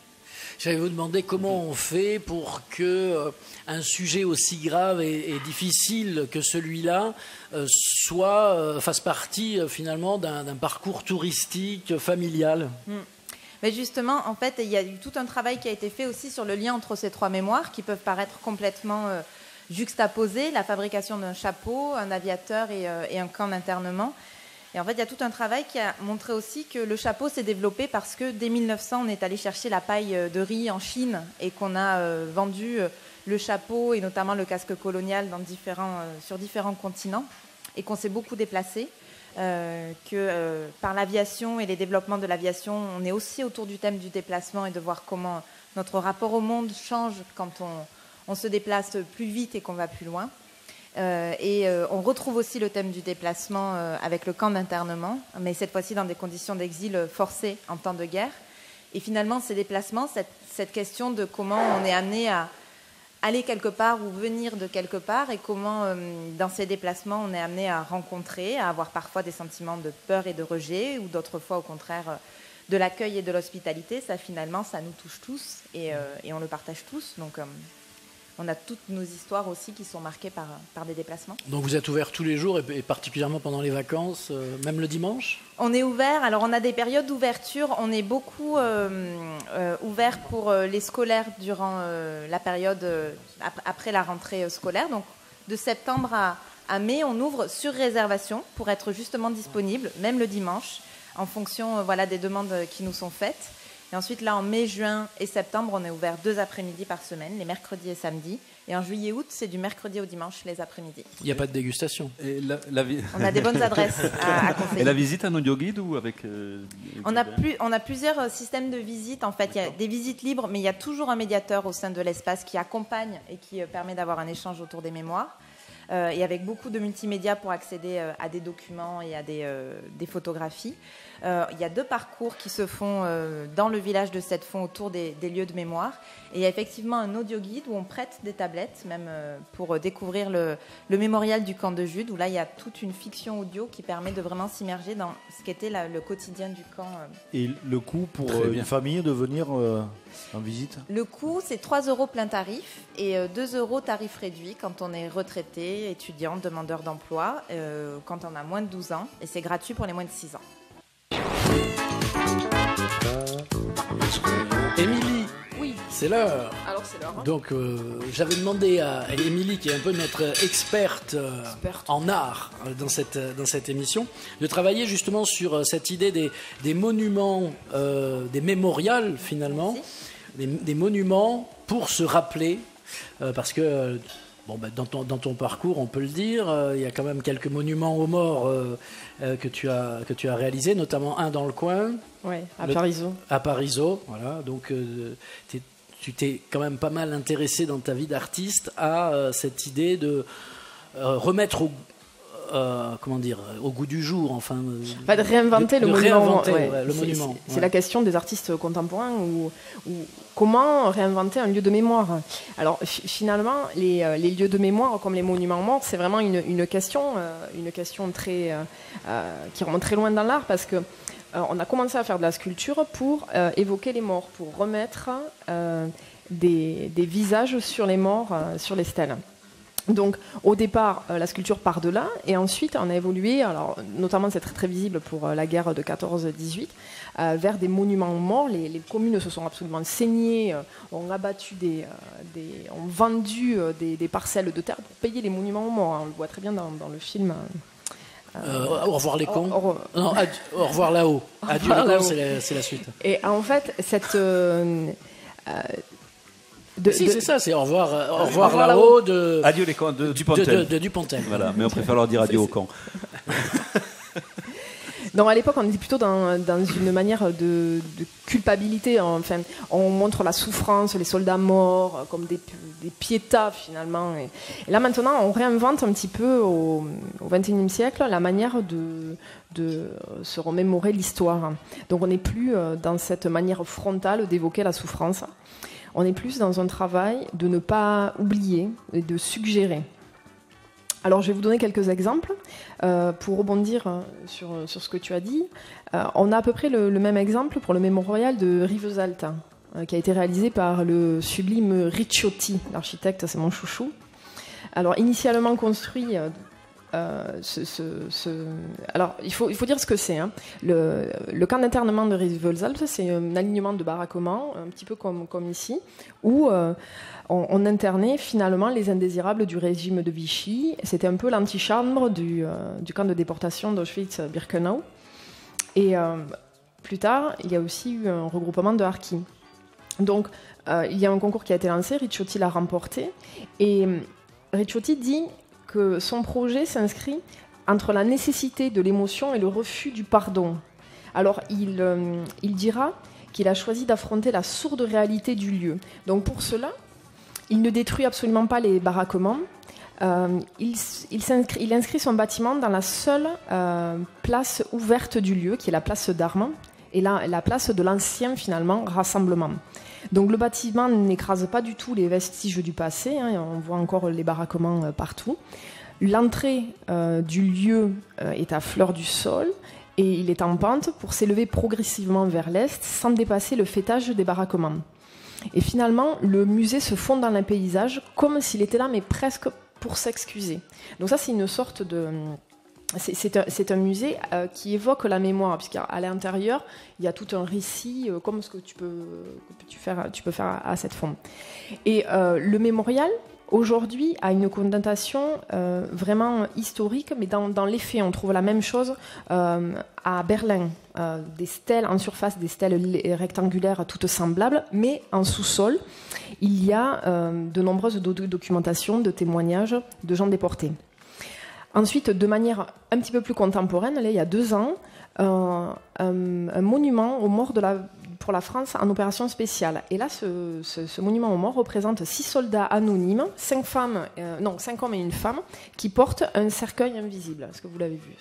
J'allais vous demander comment on fait pour que un sujet aussi grave et difficile que celui-là fasse partie finalement d'un parcours touristique familial. Mais justement, en fait, il y a eu tout un travail qui a été fait aussi sur le lien entre ces trois mémoires qui peuvent paraître complètement juxtaposées, la fabrication d'un chapeau, un aviateur et un camp d'internement. Et en fait, il y a tout un travail qui a montré aussi que le chapeau s'est développé parce que dès 1900, on est allé chercher la paille de riz en Chine et qu'on a vendu le chapeau et notamment le casque colonial sur différents continents et qu'on s'est beaucoup déplacé. Par l'aviation et les développements de l'aviation, on est aussi autour du thème du déplacement et de voir comment notre rapport au monde change quand on se déplace plus vite et qu'on va plus loin. On retrouve aussi le thème du déplacement avec le camp d'internement, mais cette fois-ci dans des conditions d'exil forcé en temps de guerre. Et finalement, ces déplacements, cette question de comment on est amené à aller quelque part ou venir de quelque part et comment, dans ces déplacements, on est amené à rencontrer, à avoir parfois des sentiments de peur et de rejet ou d'autres fois, au contraire, de l'accueil et de l'hospitalité. Ça, finalement, ça nous touche tous et on le partage tous. Donc, on a toutes nos histoires aussi qui sont marquées par des déplacements. Donc vous êtes ouvert tous les jours et particulièrement pendant les vacances, même le dimanche ? On est ouvert. Alors on a des périodes d'ouverture. On est beaucoup ouvert pour les scolaires durant la période après la rentrée scolaire. Donc de septembre à mai, on ouvre sur réservation pour être justement disponible, même le dimanche, en fonction des demandes qui nous sont faites. Et ensuite, là, en mai, juin et septembre, on est ouvert 2 après-midi par semaine, les mercredis et samedis. Et en juillet, août, c'est du mercredi au dimanche, les après-midi. Il n'y a pas de dégustation. Et on a des bonnes adresses à conseiller. Et la visite en audio guide ou avec on a plusieurs systèmes de visite. En fait, il y a des visites libres, mais il y a toujours un médiateur au sein de l'espace qui accompagne et qui permet d'avoir un échange autour des mémoires. Et avec beaucoup de multimédia pour accéder à des documents et à des photographies. Il y a 2 parcours qui se font dans le village de Sept-Fonds autour des lieux de mémoire. Et il y a effectivement un audio guide où on prête des tablettes, même pour découvrir le mémorial du camp de Jude, où là, il y a toute une fiction audio qui permet de vraiment s'immerger dans ce qu'était le quotidien du camp. Et le coût pour une famille de venir en visite ? Le coût, c'est 3 € plein tarif et 2 € tarif réduit quand on est retraité, étudiant, demandeur d'emploi, quand on a moins de 12 ans. Et c'est gratuit pour les moins de 6 ans. Émilie, oui. C'est l'heure. Alors c'est l'heure. Hein. Donc j'avais demandé à Émilie, qui est un peu notre experte en art dans cette émission, de travailler justement sur cette idée des monuments, des mémorials finalement, des monuments pour se rappeler, parce que dans ton parcours, on peut le dire, il y a quand même quelques monuments aux morts que tu as réalisés, notamment un dans le coin. Oui, à Parisot. À Parisot, voilà. Donc tu t'es quand même pas mal intéressé dans ta vie d'artiste à cette idée de remettre au goût du jour, enfin. De réinventer le monument. Le monument. C'est la question des artistes contemporains ou comment réinventer un lieu de mémoire. Alors finalement, les lieux de mémoire comme les monuments morts, c'est vraiment une question très qui remonte très loin dans l'art parce que on a commencé à faire de la sculpture pour évoquer les morts, pour remettre des visages sur les morts, sur les stèles. Donc, au départ, la sculpture part de là, et ensuite, on a évolué, alors, notamment c'est très, très visible pour la guerre de 14-18, vers des monuments morts. Les communes se sont absolument saignées, ont abattu ont vendu des parcelles de terre pour payer les monuments morts. On le voit très bien dans le film. Au revoir les cons. Non, au revoir là-haut. Adieu les cons, c'est la suite. Et en fait, cette... c'est ça, c'est au revoir là-haut de... Adieu les cons de Dupontel. De Dupontel. Voilà, mais on préfère leur dire adieu aux cons. Non, à l'époque, on était plutôt dans une manière de culpabilité. Enfin, on montre la souffrance, les soldats morts, comme des piétas, finalement. Et là, maintenant, on réinvente un petit peu au XXIe siècle la manière de se remémorer l'histoire. Donc, on n'est plus dans cette manière frontale d'évoquer la souffrance. On est plus dans un travail de ne pas oublier et de suggérer. Alors, je vais vous donner quelques exemples pour rebondir sur ce que tu as dit. On a à peu près le même exemple pour le mémorial de Rivesaltes, qui a été réalisé par le sublime Ricciotti, l'architecte, c'est mon chouchou. Alors, initialement construit... Alors, il faut dire ce que c'est. Hein. Le camp d'internement de Rivesaltes, c'est un alignement de baraquements, un petit peu comme ici, où on internait finalement les indésirables du régime de Vichy. C'était un peu l'antichambre du camp de déportation d'Auschwitz-Birkenau. Et plus tard, il y a aussi eu un regroupement de harkis. Donc, il y a un concours qui a été lancé, Ricciotti l'a remporté, et Ricciotti dit que son projet s'inscrit entre la nécessité de l'émotion et le refus du pardon. Alors, il dira qu'il a choisi d'affronter la sourde réalité du lieu. Donc, pour cela, il ne détruit absolument pas les baraquements. Il inscrit son bâtiment dans la seule place ouverte du lieu, qui est la place d'Armes, et la place de l'ancien, finalement, rassemblement. Donc le bâtiment n'écrase pas du tout les vestiges du passé, hein, on voit encore les baraquements partout. L'entrée du lieu est à fleur du sol et il est en pente pour s'élever progressivement vers l'est sans dépasser le faîtage des baraquements. Et finalement, le musée se fond dans le paysage comme s'il était là, mais presque pour s'excuser. Donc ça, c'est une sorte de... C'est un musée qui évoque la mémoire, puisqu'à l'intérieur, il y a tout un récit, comme ce que tu peux faire à cette forme. Et le mémorial, aujourd'hui, a une connotation vraiment historique, mais dans les faits, on trouve la même chose à Berlin. Des stèles en surface, des stèles rectangulaires toutes semblables, mais en sous-sol, il y a de nombreuses documentations, de témoignages de gens déportés. Ensuite, de manière un petit peu plus contemporaine, là, il y a 2 ans, un monument aux morts pour la France en opération spéciale. Et là, ce monument aux morts représente 6 soldats anonymes, 5 hommes et une femme, qui portent un cercueil invisible. Est-ce que vous l'avez vu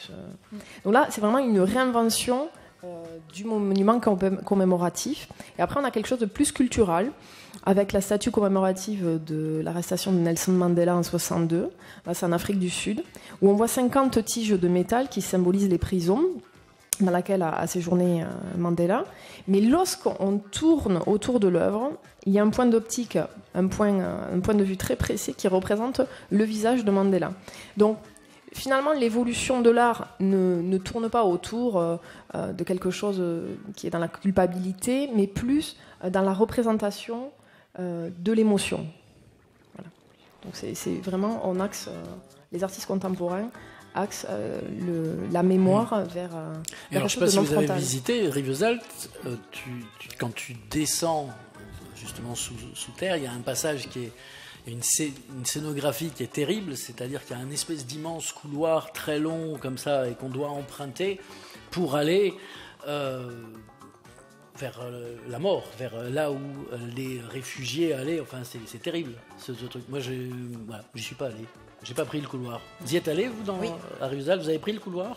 Donc là, c'est vraiment une réinvention du monument commémoratif. Et après, on a quelque chose de plus culturel, avec la statue commémorative de l'arrestation de Nelson Mandela en 1962. Là, c'est en Afrique du Sud, où on voit 50 tiges de métal qui symbolisent les prisons dans laquelle a séjourné Mandela. Mais lorsqu'on tourne autour de l'œuvre, il y a un point d'optique, un point de vue très précis qui représente le visage de Mandela. Donc, finalement, l'évolution de l'art ne tourne pas autour de quelque chose qui est dans la culpabilité, mais plus dans la représentation de l'émotion. Voilà. Donc c'est vraiment, on axe les artistes contemporains axe la mémoire vers alors, je ne sais pas si vous avez visité Rivesaltes, quand tu descends justement sous terre, il y a un passage qui est une scénographie qui est terrible, c'est-à-dire qu'il y a un espèce d'immense couloir très long comme ça et qu'on doit emprunter pour aller vers la mort, vers là où les réfugiés allaient. Enfin, c'est terrible ce truc. Moi, j'y suis pas allé. J'ai pas pris le couloir. Vous y êtes allé, vous, Oui. à Rivesaltes? Vous avez pris le couloir?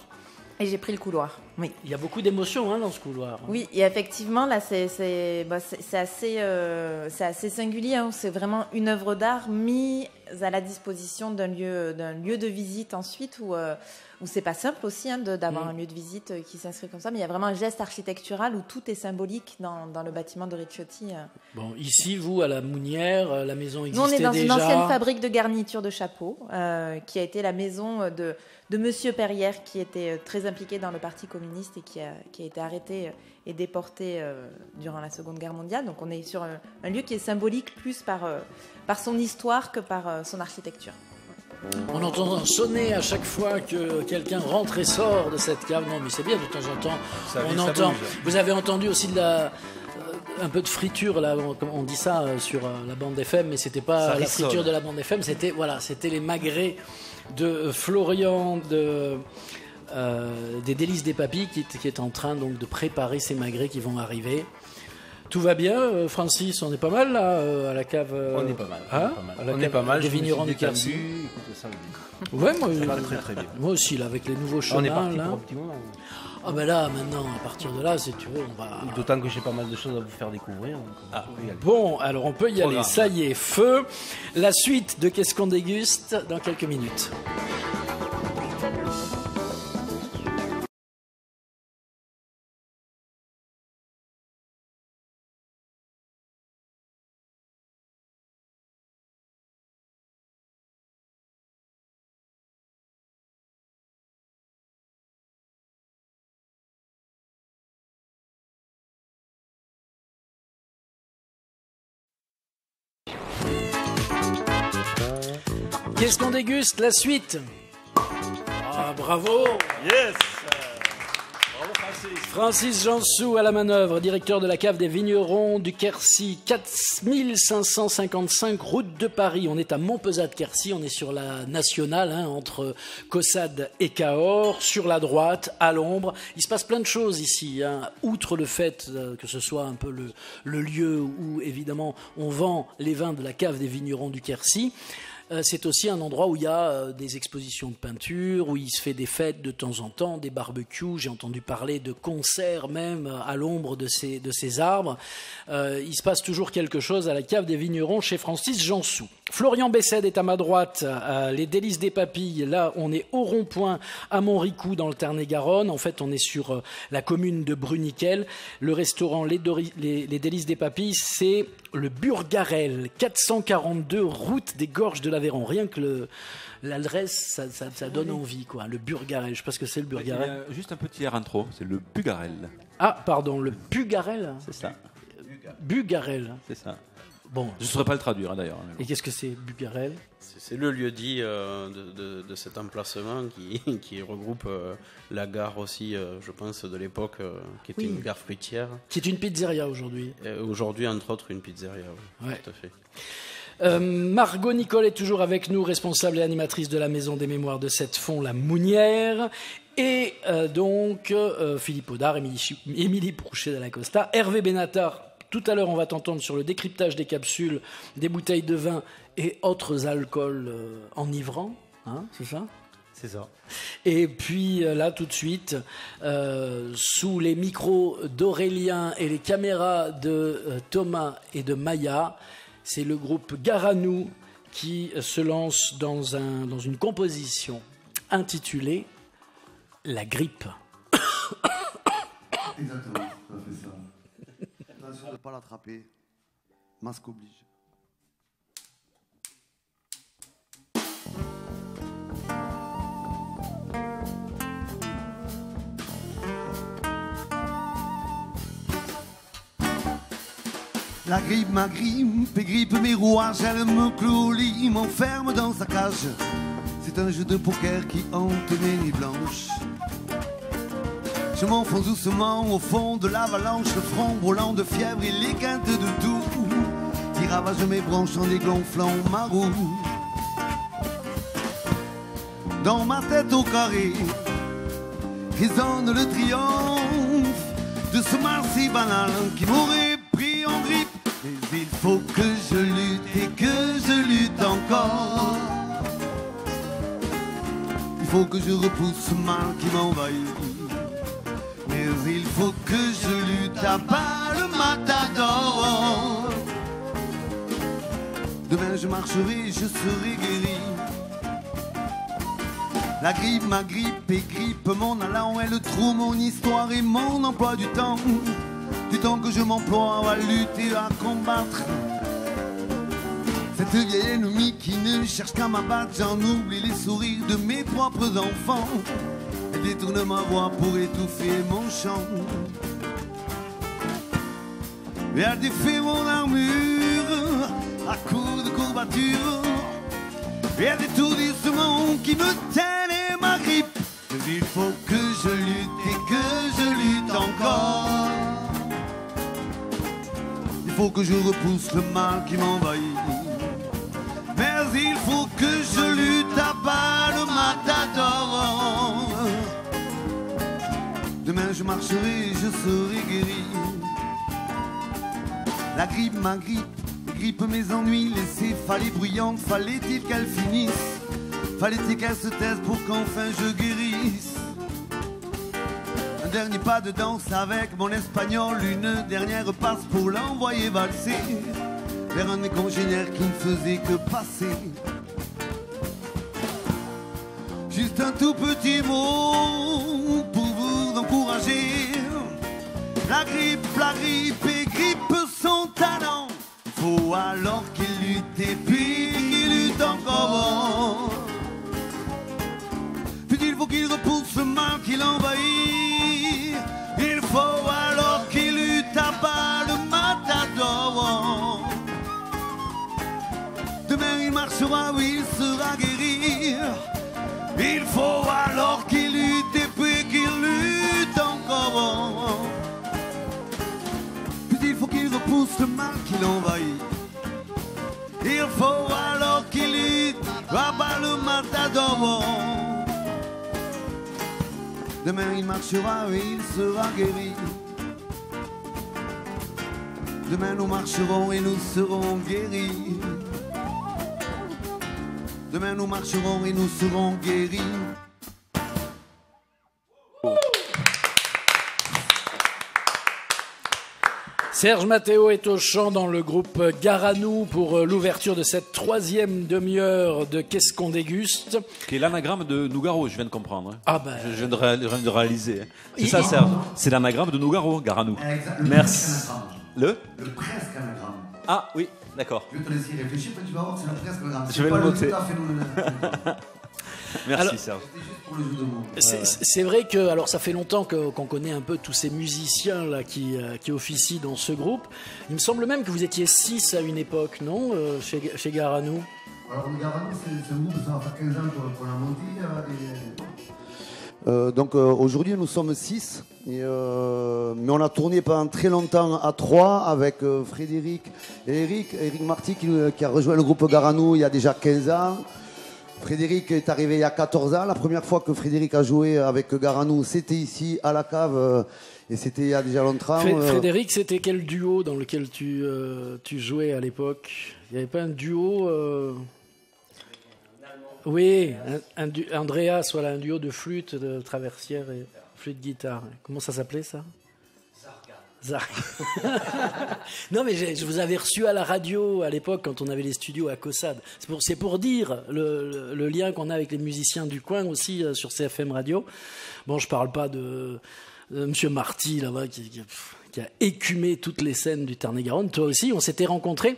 Et j'ai pris le couloir, oui. Il y a beaucoup d'émotions dans ce couloir. Oui, et effectivement, là, c'est assez singulier. Hein. C'est vraiment une œuvre d'art mise à la disposition d'un lieu de visite ensuite où c'est pas simple aussi d'avoir un lieu de visite qui s'inscrit comme ça, mais il y a vraiment un geste architectural où tout est symbolique dans le bâtiment de Ricciotti. Bon, ici, vous, à la Mounière, la maison existait Nous, on est dans déjà. une ancienne fabrique de garniture de chapeaux, qui a été la maison de Monsieur Perrière, qui était très impliqué dans le Parti communiste et qui a été arrêté et déporté durant la Seconde Guerre mondiale. Donc on est sur un lieu qui est symbolique plus par son histoire que par son architecture. On entend sonner à chaque fois que quelqu'un rentre et sort de cette cave. Non, mais c'est bien, de temps en temps, on entend. Vous avez entendu aussi un peu de friture, là, on dit ça sur la bande FM, mais c'était pas la friture de la bande FM, c'était les magrets de Florian des Délices des Papilles qui est en train donc de préparer ces magrets qui vont arriver. Tout va bien, Francis, on est pas mal là à la cave. On est pas mal. On est pas mal. Des vignerons du Quercy. Ouais, moi, très très bien. Moi aussi, là, avec les nouveaux chemins. On est parti là. pour un petit moment. Ah ben là, maintenant, à partir de là, si tu veux, on va. D'autant que j'ai pas mal de choses à vous faire découvrir. Bon, alors on peut y aller. Ça y est, feu. La suite de Qu'est-ce qu'on déguste dans quelques minutes. Qu'est-ce qu'on déguste? La suite. Ah, bravo. Yes. Francis Jansou à la manœuvre, directeur de la cave des vignerons du Quercy, 4555 route de Paris. On est à Montpezat-de-Quercy, on est sur la nationale, entre Caussade et Cahors, sur la droite, à l'ombre. Il se passe plein de choses ici, outre le fait que ce soit un peu le lieu où, évidemment, on vend les vins de la cave des vignerons du Quercy. C'est aussi un endroit où il y a des expositions de peinture, où il se fait des fêtes de temps en temps, des barbecues. J'ai entendu parler de concerts même à l'ombre de ces arbres. Il se passe toujours quelque chose à la cave des vignerons chez Francis Jansou. Florian Bessède est à ma droite, les Délices des Papilles. Là, on est au rond-point à Montricou dans le Tarn-et-Garonne. En fait, on est sur la commune de Bruniquel. Le restaurant Les Délices des Papilles, c'est le Burgarel, 442 route des Gorges de l'Aveyron. Rien que l'adresse, ça donne envie, quoi. Le Burgarel, je ne sais pas ce que c'est le Burgarel. Juste un petit air intro, c'est le Bugarel. Ah, pardon, le Bugarel. C'est ça. Regardez. C'est ça. Bon. Je ne saurais pas le traduire d'ailleurs. Et qu'est-ce que c'est, Bugarel? C'est le lieu-dit de cet emplacement qui regroupe la gare aussi, je pense, de l'époque, qui était une gare fruitière. Qui est une pizzeria aujourd'hui. Aujourd'hui, entre autres, une pizzeria, oui. Ouais. Tout à fait. Margot Nicole est toujours avec nous, responsable et animatrice de la Maison des Mémoires de Sept-Fonds, la Mounière. Et donc, Philippe Audard, Émilie Prouchet d'Alacosta, Hervé Benatar. Tout à l'heure, on va t'entendre sur le décryptage des capsules, des bouteilles de vin et autres alcools enivrants. C'est ça ? C'est ça. Et puis là, tout de suite, sous les micros d'Aurélien et les caméras de Thomas et de Maya, c'est le groupe Garanou qui se lance dans une composition intitulée « La grippe ». Exactement, ça fait ça. Attention de ne pas l'attraper. Masque oblige. La grippe m'agrippe et grippe mes rouages. Elle me cloue au lit, m'enferme dans sa cage. C'est un jeu de poker qui hante mes nuits blanches. Je m'enfonce doucement au fond de l'avalanche, le front brûlant de fièvre et les quintes de tout qui ravagent mes bronches en dégonflant ma roue. Dans ma tête au carré résonne le triomphe de ce mal si banal qui m'aurait pris en grippe. Mais il faut que je lutte et que je lutte encore. Il faut que je repousse ce mal qui m'envahit. Mais il faut que je lutte à bas le matador. Demain je marcherai, je serai guéri. La grippe, ma grippe et grippe mon allant, elle trouve mon histoire et mon emploi du temps que je m'emploie à lutter, à combattre cette vieille ennemie qui ne cherche qu'à m'abattre. J'en oublie les sourires de mes propres enfants et détourne ma voix pour étouffer mon chant. Et elle défait mon armure à coups de courbature, et elle étourdit ce monde qui me tienne et m'agrippe. Il faut que je lutte et que je lutte encore. Il faut que je repousse le mal qui m'envahit. Mais il faut que je lutte à bas le matador. Demain je marcherai, je serai guéri. La grippe, ma grippe, grippe mes ennuis. Les céphalées bruyantes, fallait-il qu'elles finissent? Fallait-il qu'elles se taisent pour qu'enfin je guérisse? Un dernier pas de danse avec mon espagnol, une dernière passe pour l'envoyer valser vers un de mes congénères qui ne faisait que passer. Juste un tout petit mot pour vous encourager. La grippe et grippe son talent. Faut alors qu'il lutte et puis qu'il lutte encore. Puis il faut qu'il repousse le mal qui l'envahit. Il faut alors qu'il lutte à bas le matador. Demain il marchera, oui, il sera guéri. Il faut alors qu'il lutte et puis qu'il lutte encore. Puis il faut qu'il repousse le mal qui l'envahit. Il faut alors qu'il lutte à bas le matador. Demain il marchera et il sera guéri. Demain nous marcherons et nous serons guéris. Demain nous marcherons et nous serons guéris. Serge Matteo est au chant dans le groupe Garanou pour l'ouverture de cette troisième demi-heure de Qu'est-ce qu'on déguste? Qui est l'anagramme de Nougaro, je viens de comprendre. Hein. Ah ben... Je viens de réaliser. C'est ça, Serge. C'est l'anagramme de Nougaro, Garanou. Merci. Le presque anagramme. Ah oui, d'accord. Je vais te laisser réfléchir, tu vas voir, c'est le presque anagramme. Je vais le noter. Merci alors, Serge. C'est vrai que alors ça fait longtemps qu'on connaît un peu tous ces musiciens là qui officient dans ce groupe. Il me semble même que vous étiez 6 à une époque, non, chez Garanou. Alors Garanou, c'est un groupe, ça va faire 15 ans pour la montée. Donc aujourd'hui nous sommes 6, mais on a tourné pendant très longtemps à 3 avec Frédéric et Eric Marty qui a rejoint le groupe Garanou il y a déjà 15 ans. Frédéric est arrivé il y a 14 ans. La première fois que Frédéric a joué avec Garanou, c'était ici à la cave et c'était il y a déjà longtemps. Frédéric, c'était quel duo dans lequel tu jouais à l'époque? Il n'y avait pas un duo Oui, Andreas, voilà, un duo de flûte, de traversière et flûte-guitare. Comment ça s'appelait ça? Non mais je vous avais reçu à la radio à l'époque quand on avait les studios à Caussade. C'est pour dire le lien qu'on a avec les musiciens du coin aussi sur CFM Radio. Bon, je parle pas de Monsieur Marty là-bas qui a écumé toutes les scènes du Tarn-et-Garonne. Toi aussi, on s'était rencontrés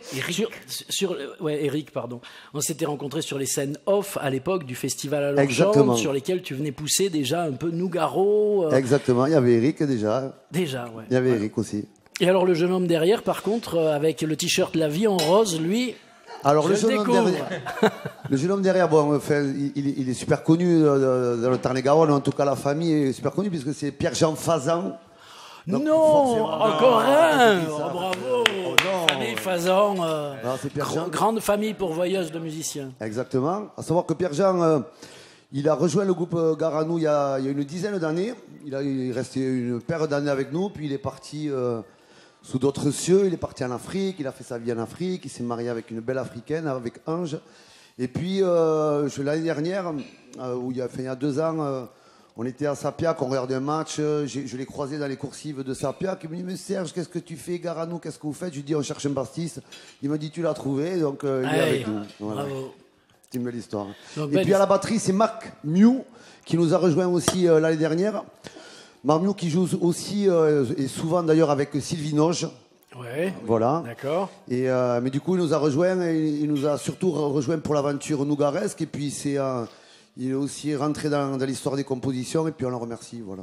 Eric, pardon. On s'était rencontrés sur les scènes off à l'époque du festival à Longchamp, sur lesquelles tu venais pousser déjà un peu Nougaro. Exactement, il y avait Eric déjà. Déjà, ouais. Il y avait Eric aussi. Et alors le jeune homme derrière, par contre, avec le t-shirt La Vie en rose, lui. Alors le jeune homme derrière, bon, enfin, il est super connu dans le Tarn-et-Garonne. En tout cas, la famille est super connue puisque c'est Pierre-Jean Fazan. Donc, non, encore un. Bravo. Famille Fazan, grande famille pourvoyeuse de musiciens. Exactement. À savoir que Pierre-Jean, il a rejoint le groupe Garanou il y a une dizaine d'années. Il est resté une paire d'années avec nous, puis il est parti sous d'autres cieux. Il est parti en Afrique, il a fait sa vie en Afrique, il s'est marié avec une belle africaine, avec Ange. Et puis l'année dernière, il y a 2 ans, On était à Sapiac, on regardait un match, je l'ai croisé dans les coursives de Sapiac, il me dit mais Serge, qu'est-ce que tu fais, Garanou, qu'est-ce que vous faites? Je lui dis on cherche un bassiste, il m'a dit tu l'as trouvé, donc il est avec nous. Voilà. Bravo. C'est une belle histoire. Donc, et puis à la batterie, c'est Marc Miou qui nous a rejoint aussi l'année dernière. Marc Miou qui joue aussi, et souvent d'ailleurs avec Sylvie Noge. Ouais. Voilà. D'accord. Et, mais du coup, il nous a rejoint, et il nous a surtout rejoint pour l'aventure nougaresque, et puis il est aussi rentré dans l'histoire des compositions, et puis on le remercie. Voilà.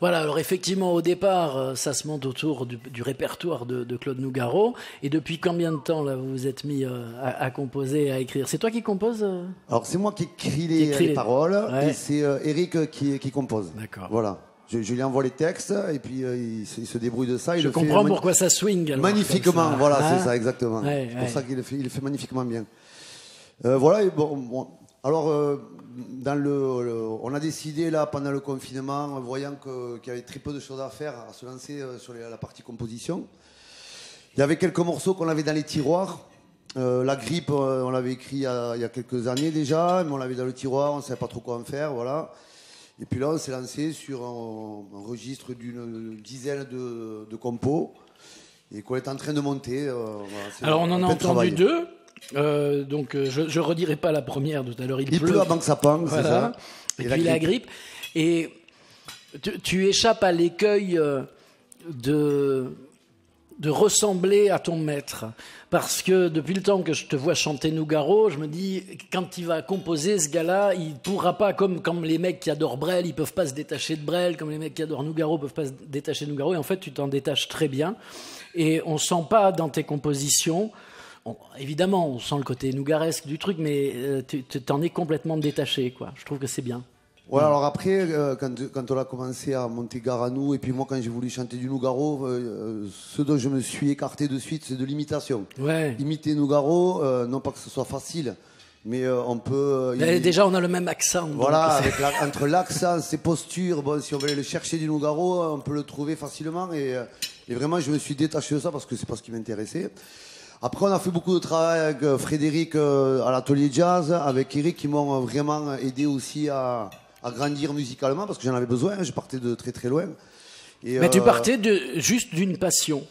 Voilà, alors effectivement, au départ, ça se monte autour du répertoire de Claude Nougaro. Et depuis combien de temps, là, vous vous êtes mis à composer, à écrire? C'est toi qui composes Alors, c'est moi qui écris les paroles, ouais. et c'est Eric qui compose. D'accord. Voilà. Je lui envoie les textes, et puis il se débrouille de ça. Je comprends pourquoi ça swing. Alors, magnifiquement, voilà, hein, c'est ça, exactement. Ouais, c'est pour ça qu'il le fait magnifiquement bien. Voilà, et bon, alors... on a décidé là pendant le confinement, voyant qu'il y avait très peu de choses à faire, à se lancer sur la partie composition. Il y avait quelques morceaux qu'on avait dans les tiroirs. La grippe, on l'avait écrit il y a quelques années déjà, mais on l'avait dans le tiroir, on ne savait pas trop quoi en faire, voilà. Et puis là, on s'est lancé sur un registre d'une dizaine de compos et qu'on est en train de monter. Voilà, alors on en a entendu deux. Donc je redirai pas la première tout à l'heure. Il pleut avant que ça pende, voilà. C'est ça. Et puis la grippe. Et tu échappes à l'écueil de ressembler à ton maître. Parce que depuis le temps que je te vois chanter Nougaro, je me dis, quand il va composer ce gars-là, il pourra pas, comme les mecs qui adorent Brel, ils peuvent pas se détacher de Brel, comme les mecs qui adorent Nougaro peuvent pas se détacher de Nougaro. Et en fait, tu t'en détaches très bien. Et on sent pas dans tes compositions... évidemment, on sent le côté nougaresque du truc, mais tu t'en es complètement détaché, quoi. Je trouve que c'est bien. Ouais, alors après, quand on a commencé à monter Garanou, et puis moi, quand j'ai voulu chanter du Nougaro, ce dont je me suis écarté de suite, c'est de l'imitation. Ouais. Imiter Nougaro, non pas que ce soit facile, mais on peut... déjà, on a le même accent. Voilà, entre l'accent, ses postures, bon, si on veut aller le chercher du Nougaro, on peut le trouver facilement, et vraiment, je me suis détaché de ça parce que c'est pas ce qui m'intéressait. Après, on a fait beaucoup de travail avec Frédéric à l'atelier jazz, avec Eric, qui m'ont vraiment aidé aussi à grandir musicalement, parce que j'en avais besoin, je partais de très très loin. Et mais tu partais juste d'une passion.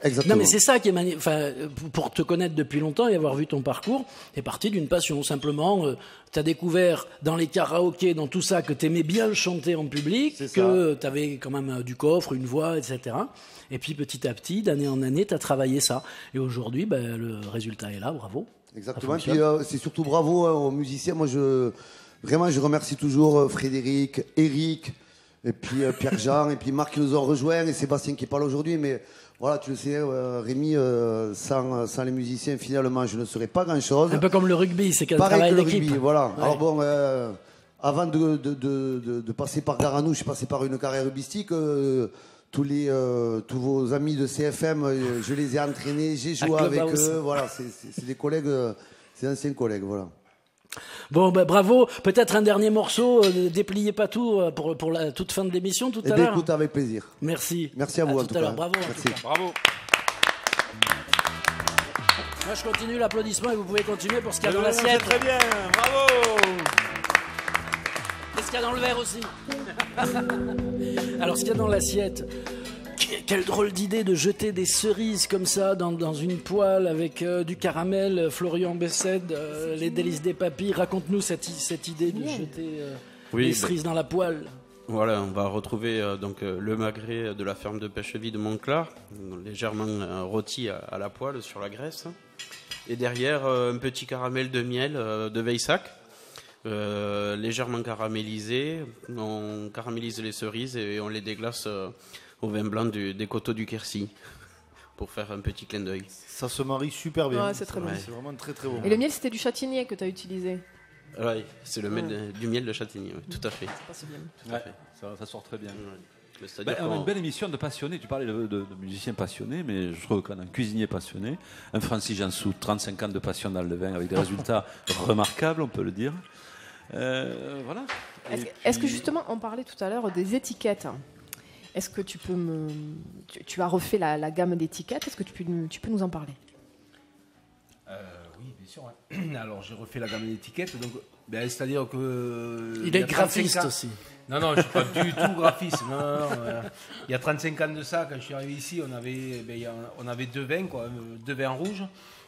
Exactement. Non, mais c'est ça qui est magnifique. Enfin, pour te connaître depuis longtemps et avoir vu ton parcours, t'es parti d'une passion. Simplement, t'as découvert dans les karaokés, dans tout ça, que t'aimais bien le chanter en public, que t'avais quand même du coffre, une voix, etc. Et puis petit à petit, d'année en année, t'as travaillé ça. Et aujourd'hui, le résultat est là, bravo. Exactement. Et puis c'est surtout bravo aux musiciens. Moi, je remercie toujours Frédéric, Eric, et puis Pierre-Jean, et puis Marc qui nous ont rejoints, et Sébastien qui parle aujourd'hui, mais... Voilà, tu le sais, Rémi, sans les musiciens, finalement, je ne serais pas grand-chose. Un peu comme le rugby, c'est qu'un travail travail que le d'équipe. rugby, voilà. Ouais. Alors bon, avant de passer par Garanou, je suis passé par une carrière rugbyistique. Tous vos amis de CFM, je les ai entraînés, j'ai joué avec eux. Voilà, c'est des collègues, c'est d'anciens collègues, voilà. Bon, bravo. Peut-être un dernier morceau, dépliez pas tout pour la toute fin de l'émission tout à l'heure. Écoute, avec plaisir. Merci. Merci à vous, en tout cas. Bravo. Merci. Bravo. Moi, je continue l'applaudissement et vous pouvez continuer pour ce qu'il y a dans l'assiette. Très bien, bravo. Et ce qu'il y a dans le verre aussi. Alors, ce qu'il y a dans l'assiette... Quelle drôle d'idée de jeter des cerises comme ça dans une poêle avec du caramel, Florian Bessède, les délices des papilles. Raconte-nous cette idée de jeter des cerises dans la poêle. Voilà, on va retrouver le magret de la ferme de pêche-vie de Montclar, légèrement rôti à la poêle sur la graisse. Et derrière, un petit caramel de miel de Veissac, légèrement caramélisé. On caramélise les cerises et on les déglace au vin blanc des coteaux du Quercy pour faire un petit clin d'œil. Ça se marie super bien. Ouais, c'est très bon. C'est vraiment très très bon. Et le miel, c'était du châtaignier que tu as utilisé. Oui, c'est du miel de châtaignier, tout à fait. C'est pas si bien. Tout à fait. Ça sort très bien. Ouais. C'est-à-dire une belle émission de passionnés. Tu parlais de musiciens passionnés, mais je trouve qu'on a un cuisinier passionné, un Francis Jansou, 35 ans de passion dans le vin, avec des résultats remarquables, on peut le dire. Voilà. Est-ce que justement, on parlait tout à l'heure des étiquettes. Est-ce que tu peux tu as refait la gamme d'étiquettes. Est-ce que tu peux nous en parler? Oui, bien sûr. Ouais. Alors, j'ai refait la gamme d'étiquettes. Donc, c'est-à-dire que. Il est graphiste aussi. Non, je ne suis pas du tout graphiste. Non. Il y a 35 ans de ça, quand je suis arrivé ici, on avait 2 vins, 2 vins rouges.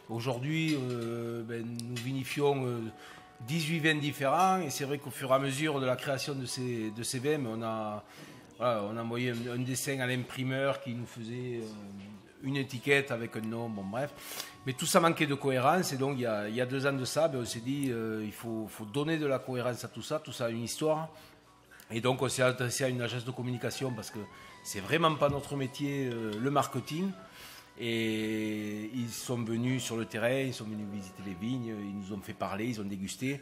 Aujourd'hui, nous vinifions 18 vins différents. Et c'est vrai qu'au fur et à mesure de la création de ces vins, on a envoyé un dessin à l'imprimeur qui nous faisait une étiquette avec un nom. Bon, bref. Mais tout ça manquait de cohérence. Et donc, il y a 2 ans de ça, on s'est dit il faut donner de la cohérence à tout ça. Tout ça a une histoire. Et donc, on s'est adressé à une agence de communication parce que c'est vraiment pas notre métier, le marketing. Et ils sont venus sur le terrain, ils sont venus visiter les vignes, ils nous ont fait parler, ils ont dégusté.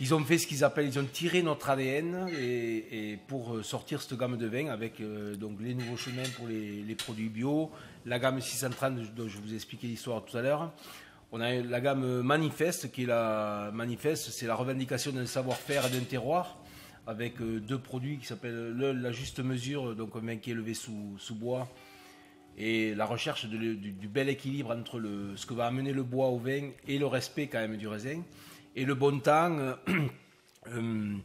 Ils ont fait ce qu'ils appellent, ils ont tiré notre ADN et pour sortir cette gamme de vins avec donc les nouveaux chemins pour les produits bio, la gamme 630 dont je vous ai expliqué l'histoire tout à l'heure. On a la gamme Manifeste, qui est Manifeste, c'est la revendication d'un savoir-faire et d'un terroir, avec 2 produits qui s'appellent la juste mesure, donc un vin qui est élevé sous bois, et la recherche du bel équilibre entre ce que va amener le bois au vin et le respect quand même du raisin. Et le bon temps, un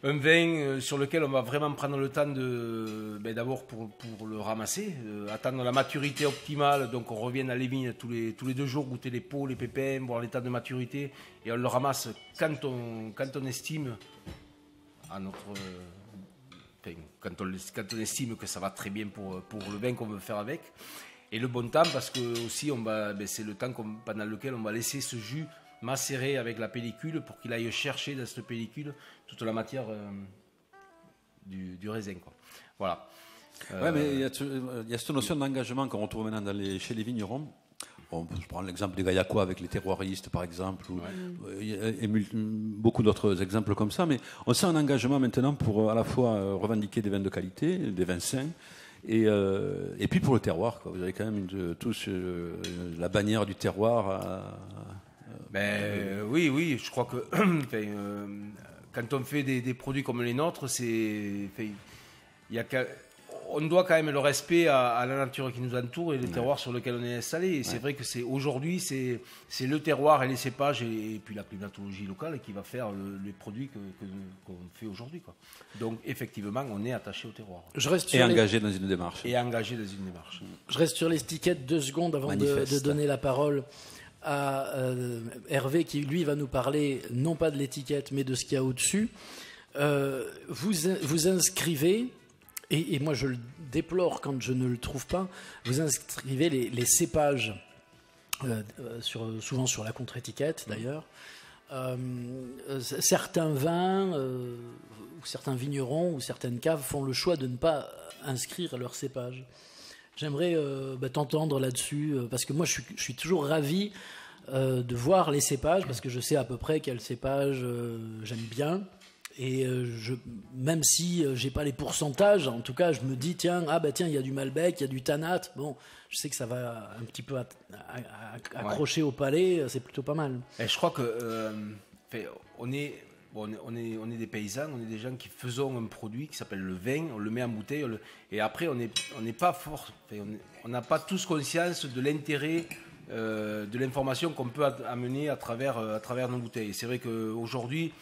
vin sur lequel on va vraiment prendre le temps d'abord pour le ramasser, attendre la maturité optimale, donc on revient à les vignes tous les 2 jours, goûter les peaux, les pépins, voir l'état de maturité, et on le ramasse quand on estime quand on estime que ça va très bien pour le vin qu'on veut faire avec. Et le bon temps, parce que aussi c'est le temps pendant lequel on va laisser ce jus macérer avec la pellicule pour qu'il aille chercher dans cette pellicule toute la matière du raisin, quoi. Voilà. Mais il y a cette notion d'engagement qu'on retrouve maintenant chez les vignerons. Je prends l'exemple des Gaillacois avec les terroiristes, par exemple, et beaucoup d'autres exemples comme ça. Mais on sent un engagement maintenant pour à la fois revendiquer des vins de qualité, des vins sains, et puis pour le terroir, quoi. Vous avez quand même tous la bannière du terroir. Oui, je crois que quand on fait des produits comme les nôtres, on doit quand même le respect à la nature qui nous entoure et le terroir sur lequel on est installé. Et c'est vrai que aujourd'hui, c'est le terroir et les cépages et puis la climatologie locale qui va faire les produits qu'on fait aujourd'hui, quoi. Donc, effectivement, on est attaché au terroir. Engagé dans une démarche. Je reste sur l'étiquette 2 secondes avant de donner la parole à Hervé qui, lui, va nous parler non pas de l'étiquette, mais de ce qu'il y a au-dessus. Vous inscrivez... Et moi, je le déplore quand je ne le trouve pas. Vous inscrivez les cépages, souvent sur la contre-étiquette d'ailleurs. Certains vins, ou certains vignerons, ou certaines caves font le choix de ne pas inscrire leurs cépages. J'aimerais t'entendre là-dessus, parce que moi, je suis toujours ravi de voir les cépages, parce que je sais à peu près quel cépage j'aime bien. Et même si j'ai pas les pourcentages, en tout cas, je me dis tiens, il y a du Malbec, il y a du Tanat. Bon, je sais que ça va un petit peu accrocher au palais, c'est plutôt pas mal. Et je crois que on est des paysans, on est des gens qui faisons un produit qui s'appelle le vin, on le met en bouteille, et après on n'est pas fort, on n'a pas tous conscience de l'intérêt de l'information qu'on peut amener à travers nos bouteilles. C'est vrai qu'aujourd'hui,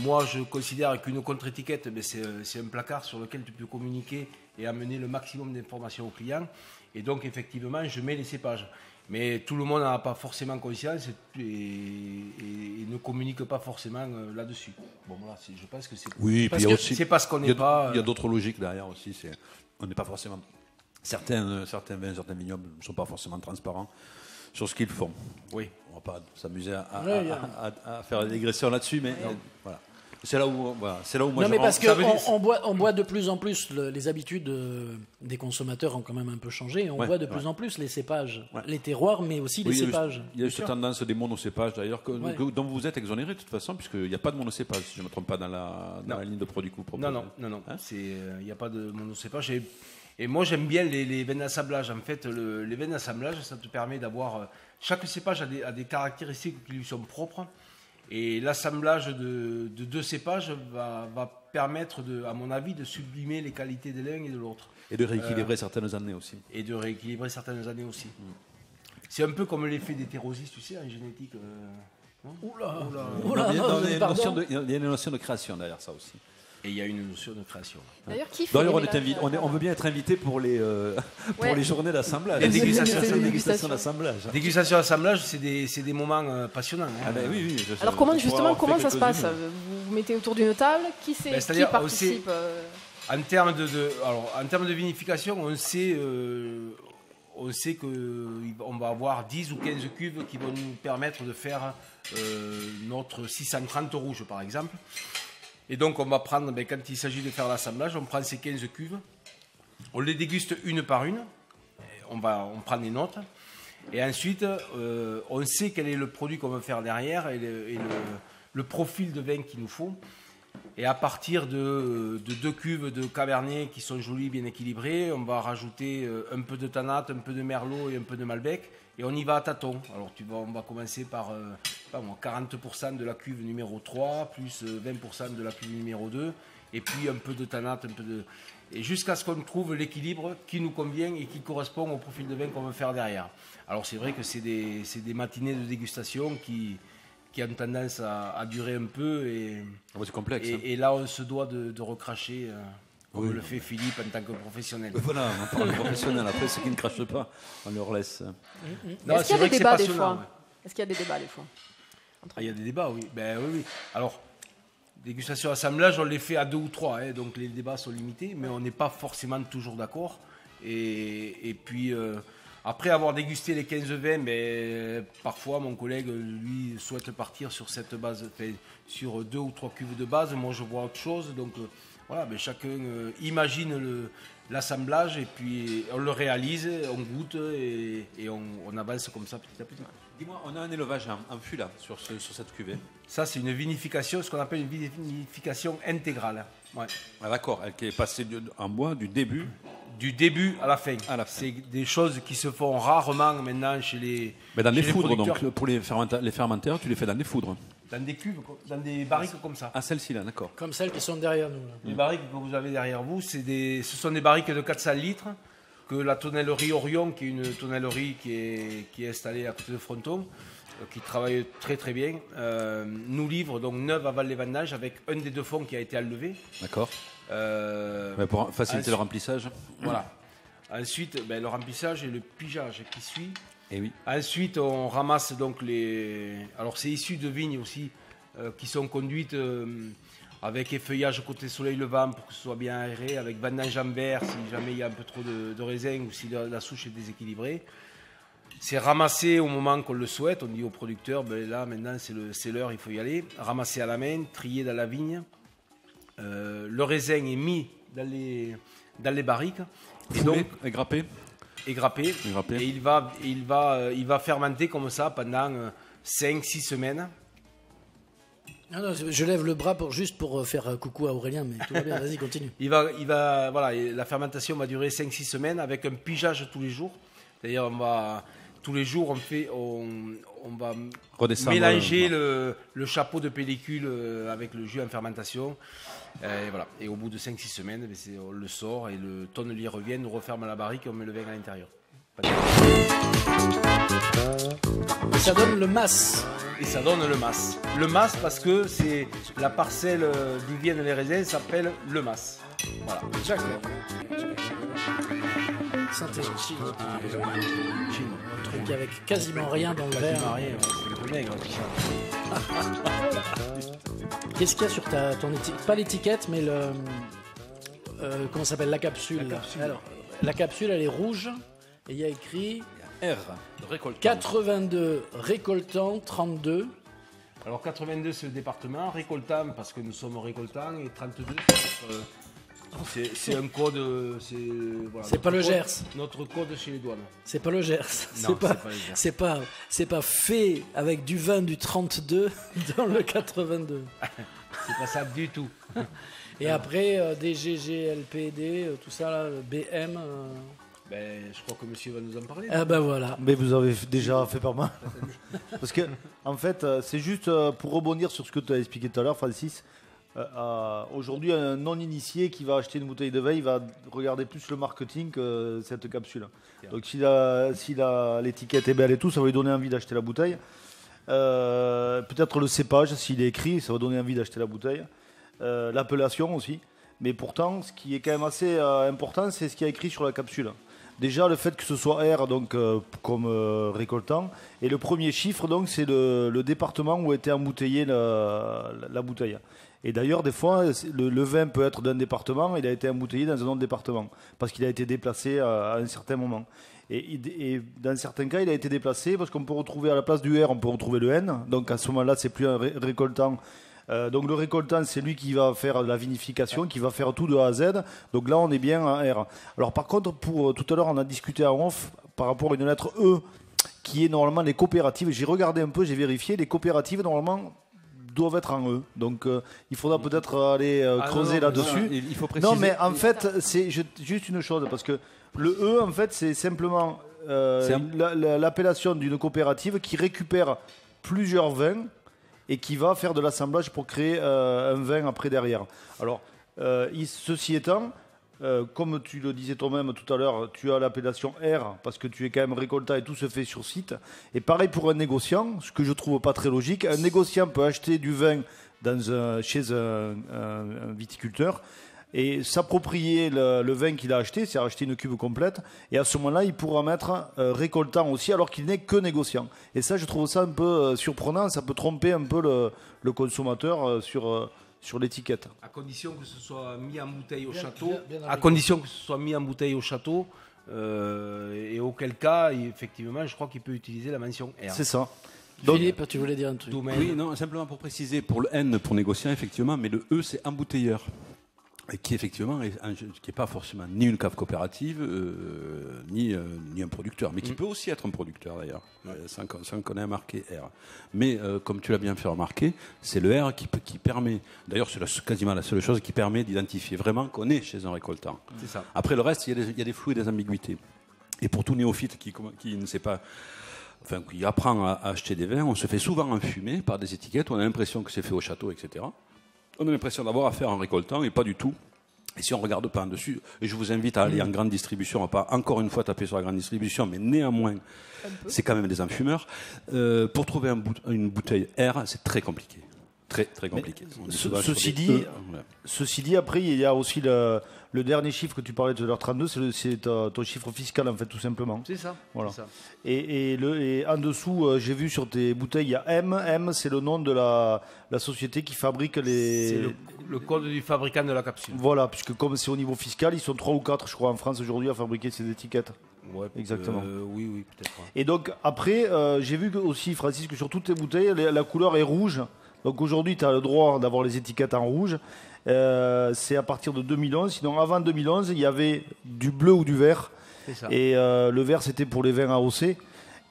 moi, je considère qu'une contre-étiquette, c'est un placard sur lequel tu peux communiquer et amener le maximum d'informations aux clients. Et donc, effectivement, je mets les cépages. Mais tout le monde n'en a pas forcément conscience et ne communique pas forcément là-dessus. Bon, voilà, je pense que c'est parce qu'on n'est pas... Il y a d'autres logiques derrière aussi. On n'est pas forcément... Certains vins, certains vignobles ne sont pas forcément transparents sur ce qu'ils font. Oui. On ne va pas s'amuser à faire des digressions là-dessus, mais voilà. C'est là où moi non, mais parce qu'on boit de plus en plus, les habitudes des consommateurs ont quand même un peu changé. On boit de plus en plus les cépages, les terroirs, mais aussi les cépages. Il y a cette tendance des monocépages d'ailleurs, dont vous êtes exonéré de toute façon, puisqu'il n'y a pas de monocépage, si je ne me trompe pas, dans la ligne de produits que vous proposez. Non. Il n'y a pas de monocépage. Et moi, j'aime bien les vins d'assemblage. En fait, les vins d'assemblage, ça te permet d'avoir... Chaque cépage a des caractéristiques qui lui sont propres. Et l'assemblage de 2 cépages va permettre, à mon avis, de sublimer les qualités de l'un et de l'autre. Et de rééquilibrer certaines années aussi. C'est un peu comme l'effet d'hétérosis, tu sais, en génétique. Oula, Il y a une notion de création derrière ça aussi. Et il y a une notion de création. D'ailleurs, qui fait D'ailleurs, les on veut bien être invité pour les journées d'assemblage. Les dégustations d'assemblage. Dégustation d'assemblage, c'est des moments passionnants. Ah ben oui. Alors comment ça se passe? Vous vous mettez autour d'une table, qui participe En termes de vinification, on sait qu'on va avoir 10 ou 15 cuves qui vont nous permettre de faire notre 630 rouge, par exemple. Et donc, on va prendre, quand il s'agit de faire l'assemblage, on prend ces 15 cuves, on les déguste une par une, on prend des notes, et ensuite, on sait quel est le produit qu'on veut faire derrière et le profil de vin qu'il nous faut. Et à partir de 2 cuves de Cabernet qui sont jolies, bien équilibrées, on va rajouter un peu de Tannat, un peu de Merlot et un peu de Malbec. Et on y va à tâtons. Alors on va commencer par 40% de la cuve numéro 3, plus 20% de la cuve numéro 2, et puis un peu de Tannat, et jusqu'à ce qu'on trouve l'équilibre qui nous convient et qui correspond au profil de vin qu'on veut faire derrière. Alors c'est vrai que c'est des matinées de dégustation qui ont tendance à durer un peu, c'est complexe. Et là on se doit de recracher. Comme le fait Philippe en tant que professionnel. Voilà, on parle de professionnel. Après, ceux qui ne crachent pas, on leur laisse. Est-ce qu'il y a des débats des fois? Est-ce qu'il y a des débats des fois? Il y a des débats, oui. Oui. Alors, dégustation assemblage, on les fait à 2 ou 3, donc les débats sont limités, mais on n'est pas forcément toujours d'accord. Et puis, après avoir dégusté les 15 vins, parfois mon collègue, lui, souhaite partir sur cette base, sur 2 ou 3 cuves de base. Moi, je vois autre chose, donc... Voilà, chacun imagine l'assemblage et puis on le réalise, on goûte et on avance comme ça petit à petit. Dis-moi, on a un élevage en fût là, sur cette cuvée. Ça, c'est une vinification, ce qu'on appelle une vinification intégrale. Ouais. Ah, d'accord, qui est passée en bois du début. Du début à la fin. C'est des choses qui se font rarement maintenant chez les. Mais dans les foudres, donc pour les fermentaires, tu les fais dans des foudres. Dans des cuves, dans des barriques comme ça. Ah, celles-ci là, d'accord. Comme celles qui sont derrière nous. Là. Les barriques que vous avez derrière vous, ce sont des barriques de 400 litres que la tonnellerie Orion, qui est une tonnellerie qui est installée à côté de Fronton, qui travaille très très bien, nous livre donc neuve avant les vendanges avec un des 2 fonds qui a été enlevé. D'accord. Pour faciliter le remplissage. Voilà. Ensuite, le remplissage et le pigeage qui suit. Et oui. Ensuite, on ramasse donc alors, c'est issu de vignes aussi qui sont conduites avec effeuillage côté soleil levant pour que ce soit bien aéré, avec vendange en verre si jamais il y a un peu trop de raisin ou si la souche est déséquilibrée. C'est ramassé au moment qu'on le souhaite. On dit au producteur, là maintenant c'est l'heure, il faut y aller. Ramasser à la main, trier dans la vigne. Le raisin est mis dans les barriques. Et grappé. Et il va fermenter comme ça pendant 5-6 semaines. Non, je lève le bras juste pour faire coucou à Aurélien, mais tout va bien, vas-y, continue. La fermentation va durer 5-6 semaines avec un pigeage tous les jours. D'ailleurs, tous les jours, on va mélanger le chapeau de pellicule avec le jus en fermentation. Et au bout de 5-6 semaines, on le sort et le tonnelier revient, nous referme la barrique et on met le vin à l'intérieur. Et ça donne le mas. Et ça donne le mas. Le mas parce que c'est la parcelle d'où viennent les raisins s'appelle le mas. Voilà. D'accord. Santé. Un truc avec quasiment rien dans le verre. C'est le maigre, tout ça. Qu'est-ce qu'il y a sur ton étiquette? Pas l'étiquette, mais comment s'appelle la capsule. Alors, la capsule, elle est rouge et il y a écrit R, récoltant. 82 récoltant 32. Alors 82 c'est le département, récoltant parce que nous sommes récoltants et 32 c'est un code. C'est pas le Gers. Notre code chez les douanes. C'est pas le Gers. Non, c'est pas fait avec du vin du 32 dans le 82. C'est pas ça du tout. Et après DGG, LPD, tout ça là, BM. Je crois que monsieur va nous en parler. Ah voilà. Mais vous avez déjà fait pas mal. Parce que en fait, c'est juste pour rebondir sur ce que tu as expliqué tout à l'heure, Francis. Aujourd'hui, un non-initié qui va acheter une bouteille de vin, il va regarder plus le marketing que cette capsule. Donc si l'étiquette est belle et tout, ça va lui donner envie d'acheter la bouteille. Peut-être le cépage, s'il est écrit, ça va donner envie d'acheter la bouteille. L'appellation aussi. Mais pourtant, ce qui est quand même assez important, c'est ce qui est écrit sur la capsule. Déjà, le fait que ce soit R, donc comme récoltant, et le premier chiffre, donc, c'est le département où a été embouteillée la bouteille. Et d'ailleurs, des fois, le vin peut être d'un département, il a été embouteillé dans un autre département, parce qu'il a été déplacé à un certain moment. Et dans certains cas, il a été déplacé, parce qu'on peut retrouver à la place du R, on peut retrouver le N. Donc à ce moment-là, c'est plus un récoltant. Donc le récoltant, c'est lui qui va faire la vinification, qui va faire tout de A à Z. Donc là, on est bien en R. Alors par contre, tout à l'heure, on a discuté en off par rapport à une lettre E, qui est normalement les coopératives. J'ai regardé un peu, j'ai vérifié, les coopératives, normalement, doivent être en E. Donc il faudra peut-être aller creuser là-dessus. Il faut préciser. Non, mais en fait, c'est juste une chose, parce que le E, en fait, c'est simplement l'appellation d'une coopérative qui récupère plusieurs vins et qui va faire de l'assemblage pour créer un vin après derrière. Alors, ceci étant, comme tu le disais toi-même tout à l'heure, tu as l'appellation R parce que tu es quand même récoltant et tout se fait sur site. Et pareil pour un négociant, ce que je trouve pas très logique. Un négociant peut acheter du vin chez un viticulteur et s'approprier le vin qu'il a acheté, c'est acheter une cuve complète, et à ce moment-là, il pourra mettre récoltant aussi, alors qu'il n'est que négociant. Et ça, je trouve ça un peu surprenant, ça peut tromper un peu le consommateur sur l'étiquette. À condition que ce soit mis en bouteille au château, à condition que ce soit mis en bouteille au château, et auquel cas, effectivement, je crois qu'il peut utiliser la mention R. C'est ça. Donc, Philippe, tu voulais dire un truc? Oui, non, simplement pour préciser, pour le N, pour négociant, effectivement, mais le E, c'est embouteilleur. Et qui effectivement qui n'est pas forcément ni une cave coopérative ni un producteur, mais qui peut aussi être un producteur d'ailleurs, sans qu'on ait marqué R. Mais comme tu l'as bien fait remarquer, c'est le R qui permet, d'ailleurs c'est quasiment la seule chose qui permet d'identifier vraiment qu'on est chez un récoltant. C'est ça. Après le reste, il y a des flous et des ambiguïtés. Et pour tout néophyte qui ne sait pas, enfin qui apprend à acheter des vins, on se fait souvent enfumer par des étiquettes, on a l'impression que c'est fait au château, etc. On a l'impression d'avoir affaire à un récoltant, et pas du tout. Et si on ne regarde pas en dessus, et je vous invite à aller en grande distribution, on ne va pas encore une fois taper sur la grande distribution, mais néanmoins, c'est quand même des enfumeurs. Pour trouver une bouteille R, c'est très compliqué. Très, très compliqué. Ceci dit, après, il y a aussi le dernier chiffre que tu parlais de l'heure 32, c'est ton chiffre fiscal, en fait, tout simplement. C'est ça. Voilà. C'est ça. Et en dessous, j'ai vu sur tes bouteilles, il y a M. M, c'est le nom de la société qui fabrique les... C'est le code du fabricant de la capsule. Voilà, puisque comme c'est au niveau fiscal, ils sont 3 ou 4, je crois, en France aujourd'hui à fabriquer ces étiquettes. Ouais, exactement. Oui, peut-être. Ouais. Et donc, après, j'ai vu aussi, Francis, que sur toutes tes bouteilles, la couleur est rouge. Donc aujourd'hui, tu as le droit d'avoir les étiquettes en rouge. C'est à partir de 2011. Sinon, avant 2011, il y avait du bleu ou du vert. C'est ça. Et le vert, c'était pour les vins AOC.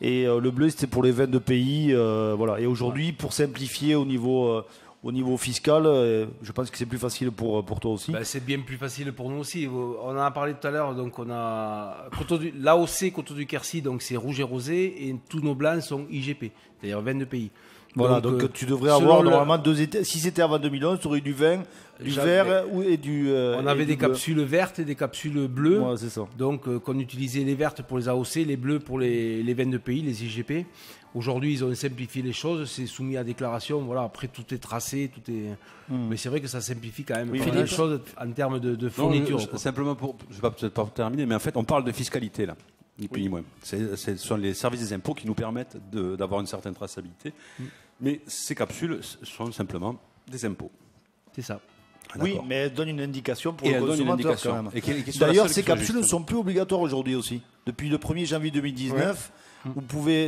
Et le bleu, c'était pour les vins de pays. Voilà. Et aujourd'hui, pour simplifier au niveau fiscal, je pense que c'est plus facile pour toi aussi. Ben, c'est bien plus facile pour nous aussi. On en a parlé tout à l'heure. Donc on a l'AOC Coteau du Quercy, donc c'est rouge et rosé, et tous nos blancs sont IGP, c'est-à-dire vins de pays. Voilà, donc tu devrais avoir normalement si c'était avant 2011, tu aurais eu du vin, du vert et du. On avait des bleu. capsules vertes et des capsules bleues. Ouais, c'est ça. Donc qu'on utilisait les vertes pour les AOC, les bleus pour les vins de pays, les IGP. Aujourd'hui, ils ont simplifié les choses, c'est soumis à déclaration. Voilà, après tout est tracé, tout est. Mais c'est vrai que ça simplifie quand même les choses en termes de fourniture. Non, simplement je ne vais peut-être pas terminer, mais en fait, on parle de fiscalité là. Ni plus ni moins. Ce sont les services des impôts qui nous permettent d'avoir une certaine traçabilité. Mais ces capsules sont simplement des impôts. C'est ça. Oui, mais elles donnent une indication pour le consommateur quand même. D'ailleurs, ces capsules ne sont plus obligatoires aujourd'hui aussi. Depuis le 1er janvier 2019,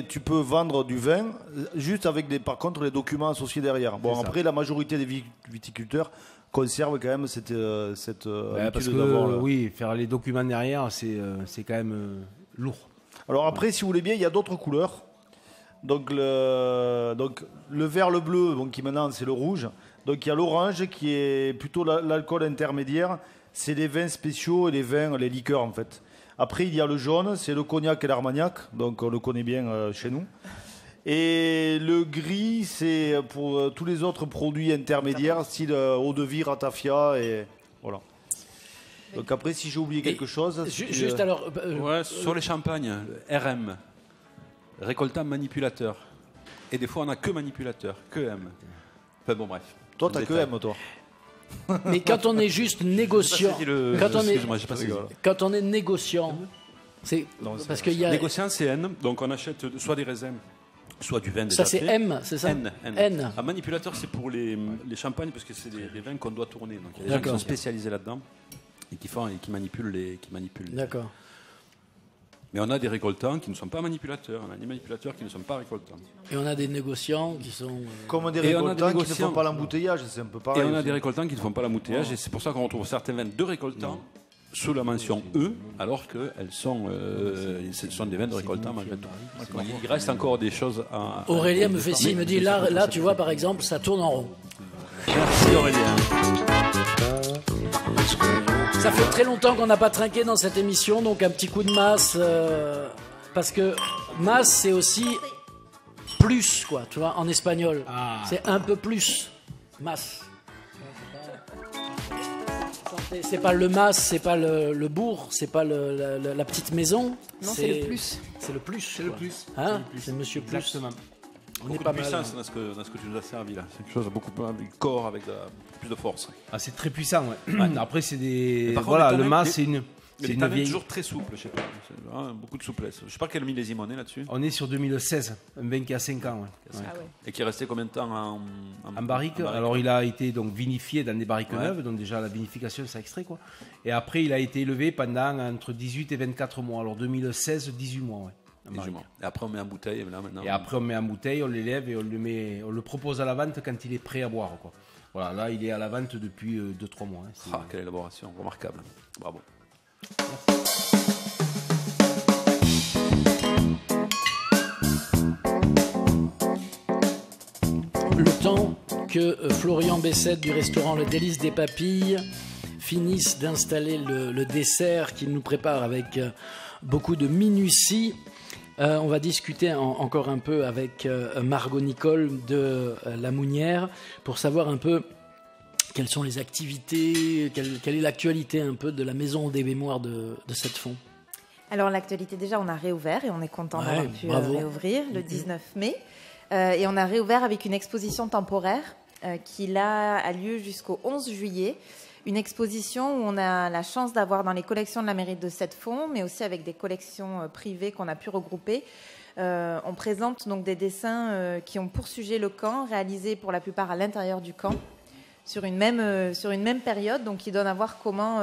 tu peux vendre du vin juste avec par contre les documents associés derrière. Bon, après, la majorité des viticulteurs conservent quand même cette parce que oui, faire les documents derrière, c'est quand même lourd. Alors après, si vous voulez bien, il y a d'autres couleurs. Donc le vert, le bleu, qui maintenant c'est le rouge. Donc il y a l'orange qui est plutôt l'alcool intermédiaire. C'est les vins spéciaux et les liqueurs en fait. Après il y a le jaune, c'est le cognac et l'armagnac. Donc on le connaît bien chez nous. Et le gris, c'est pour tous les autres produits intermédiaires, style eau de vie, ratafia, et voilà. Donc après, si j'ai oublié quelque chose... Juste alors... Ouais, sur les champagnes, RM, récoltant manipulateur. Et des fois, on n'a que manipulateur, que M. Enfin bon, bref. Toi, t'as que M, toi. Mais quand on est juste négociant... Excuse-moi, j'ai pas saisi. Quand on est négociant... C'est parce qu'il y a... Négociant, c'est N, donc on achète soit des raisins, soit du vin déjà Ça, c'est fait. M, c'est ça? N. N. Un manipulateur, c'est pour les champagnes, parce que c'est des vins qu'on doit tourner. Donc il y a des gens qui sont spécialisés là-dedans et qui manipulent les... D'accord. Mais on a des récoltants qui ne sont pas manipulateurs, on a des manipulateurs qui ne sont pas récoltants. Et on a des négociants qui sont... Comme des récoltants qui ne font pas l'embouteillage, c'est un peu pareil. Et on a aussi. des récoltants qui ne font pas l'embouteillage, et c'est pour ça qu'on retrouve certains vins de récoltants sous la mention E, alors que ce sont des vins de récoltants malgré tout. Il reste encore des choses à... Aurélien me fait signe, il me dit, là, tu vois, par exemple, ça tourne en rond. Merci Aurélien. Ça fait très longtemps qu'on n'a pas trinqué dans cette émission, donc un petit coup de masse, parce que masse, c'est aussi plus, quoi, tu vois, en espagnol. C'est un peu plus. Masse. C'est pas le mas, c'est pas le bourg, c'est pas la petite maison. Non, c'est le plus. C'est le plus. C'est le plus. Hein, c'est Monsieur Plus. Exactement. On est Beaucoup pas de mal. puissance dans ce que tu nous as servi là. C'est quelque chose de beaucoup plus avec corps, avec plus de force. Ah, c'est très puissant, ouais. Après, c'est des. Par contre, Voilà, les le tanins, mas, c'est une. Mais C'est les une tanins vieille. toujours très souple, je sais pas. C'est vraiment beaucoup de souplesse. Je sais pas quel millésime on est là-dessus. On est sur 2016, un vin qui a 5 ans. Ouais. Ah ouais. Et qui est resté combien de temps En barrique. Alors, il a été donc vinifié dans des barriques neuves, donc déjà la vinification, c'est extrait, quoi. Et après, il a été élevé pendant entre 18 et 24 mois. Alors, 2016, 18 mois, ouais. en barrique. Et après, on met en bouteille. Là, maintenant, Et après, on met en bouteille, on l'élève et on le propose à la vente quand il est prêt à boire, quoi. Voilà, là, il est à la vente depuis 2-3 mois. Hein. Ah, quelle élaboration, remarquable. Bravo. Le temps que Florian Bessette du restaurant Le Délice des Papilles finisse d'installer le dessert qu'il nous prépare avec beaucoup de minutie, on va discuter encore un peu avec Margot Nicole de La Mounière pour savoir un peu quelles sont les activités, quelle est l'actualité un peu de la Maison des Mémoires de Sept-Fonds. Alors l'actualité, déjà, on a réouvert et on est content d'avoir pu réouvrir le 19 mai. Et on a réouvert avec une exposition temporaire qui là a lieu jusqu'au 11 juillet. Une exposition où on a la chance d'avoir dans les collections de la mairie de Sept-Fonds, mais aussi avec des collections privées qu'on a pu regrouper. On présente donc des dessins qui ont pour sujet le camp, réalisés pour la plupart à l'intérieur du camp, sur une même période, donc qui donne à voir comment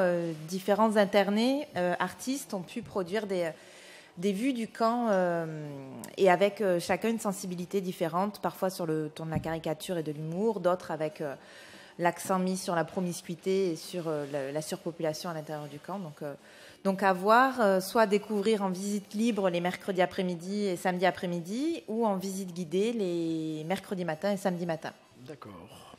différents internés, artistes, ont pu produire des vues du camp et avec chacun une sensibilité différente, parfois sur le ton de la caricature et de l'humour, d'autres avec l'accent mis sur la promiscuité et sur la surpopulation à l'intérieur du camp. Donc à voir, soit découvrir en visite libre les mercredis après-midi et samedi après-midi, ou en visite guidée les mercredis matin et samedi matin. D'accord.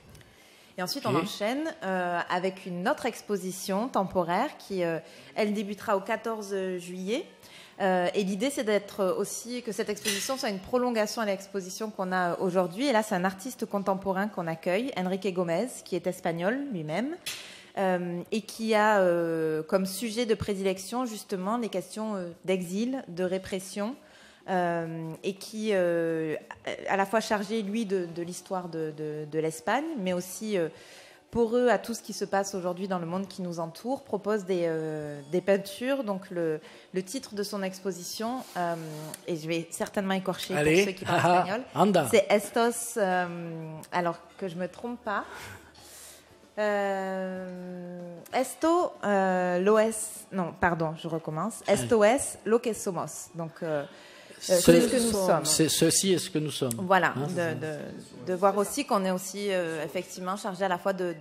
Et ensuite, on enchaîne avec une autre exposition temporaire qui, elle, débutera au 14 juillet. Et l'idée, c'est d'être aussi que cette exposition soit une prolongation à l'exposition qu'on a aujourd'hui. Et là, c'est un artiste contemporain qu'on accueille, Enrique Gomez, qui est espagnol lui-même, et qui a comme sujet de prédilection justement les questions d'exil, de répression, et qui, à la fois chargé, lui, de l'histoire de l'Espagne, mais aussi pour eux, à tout ce qui se passe aujourd'hui dans le monde qui nous entoure, propose des peintures. Donc le titre de son exposition, et je vais certainement écorcher pour ceux qui parlent espagnol, c'est Estos, alors que je ne me trompe pas, Esto es lo que somos. Donc c'est ce que nous sommes. Ceci est ce que nous sommes. Voilà, de voir aussi qu'on est aussi effectivement chargé à la fois de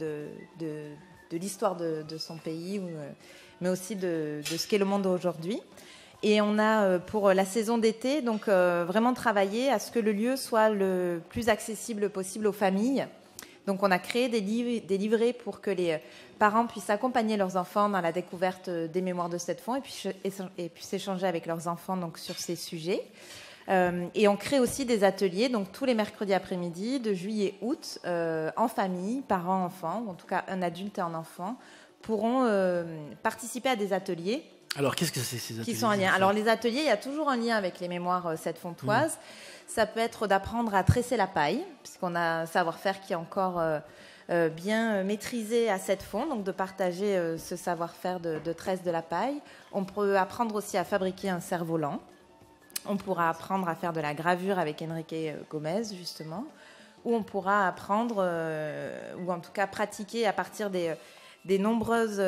l'histoire de son pays, mais aussi de ce qu'est le monde aujourd'hui. Et on a pour la saison d'été donc vraiment travaillé à ce que le lieu soit le plus accessible possible aux familles. Donc on a créé des livrets pour que les parents puissent accompagner leurs enfants dans la découverte des mémoires de Sept-Fonds et puis échanger avec leurs enfants donc, sur ces sujets. Et on crée aussi des ateliers, donc tous les mercredis après-midi, de juillet-août, en famille, parents-enfants, ou en tout cas un adulte et un enfant, pourront participer à des ateliers. Alors, qu'est-ce que c'est ces ateliers qui sont en lien. Alors, les ateliers, il y a toujours un lien avec les mémoires Sept-Fontoises. Ça peut être d'apprendre à tresser la paille, puisqu'on a un savoir-faire qui est encore bien maîtrisé à Sept-Fonds, donc de partager ce savoir-faire de tresse de la paille. On peut apprendre aussi à fabriquer un cerf-volant. On pourra apprendre à faire de la gravure avec Enrique Gomez, justement. Ou on pourra apprendre, ou en tout cas pratiquer à partir des nombreuses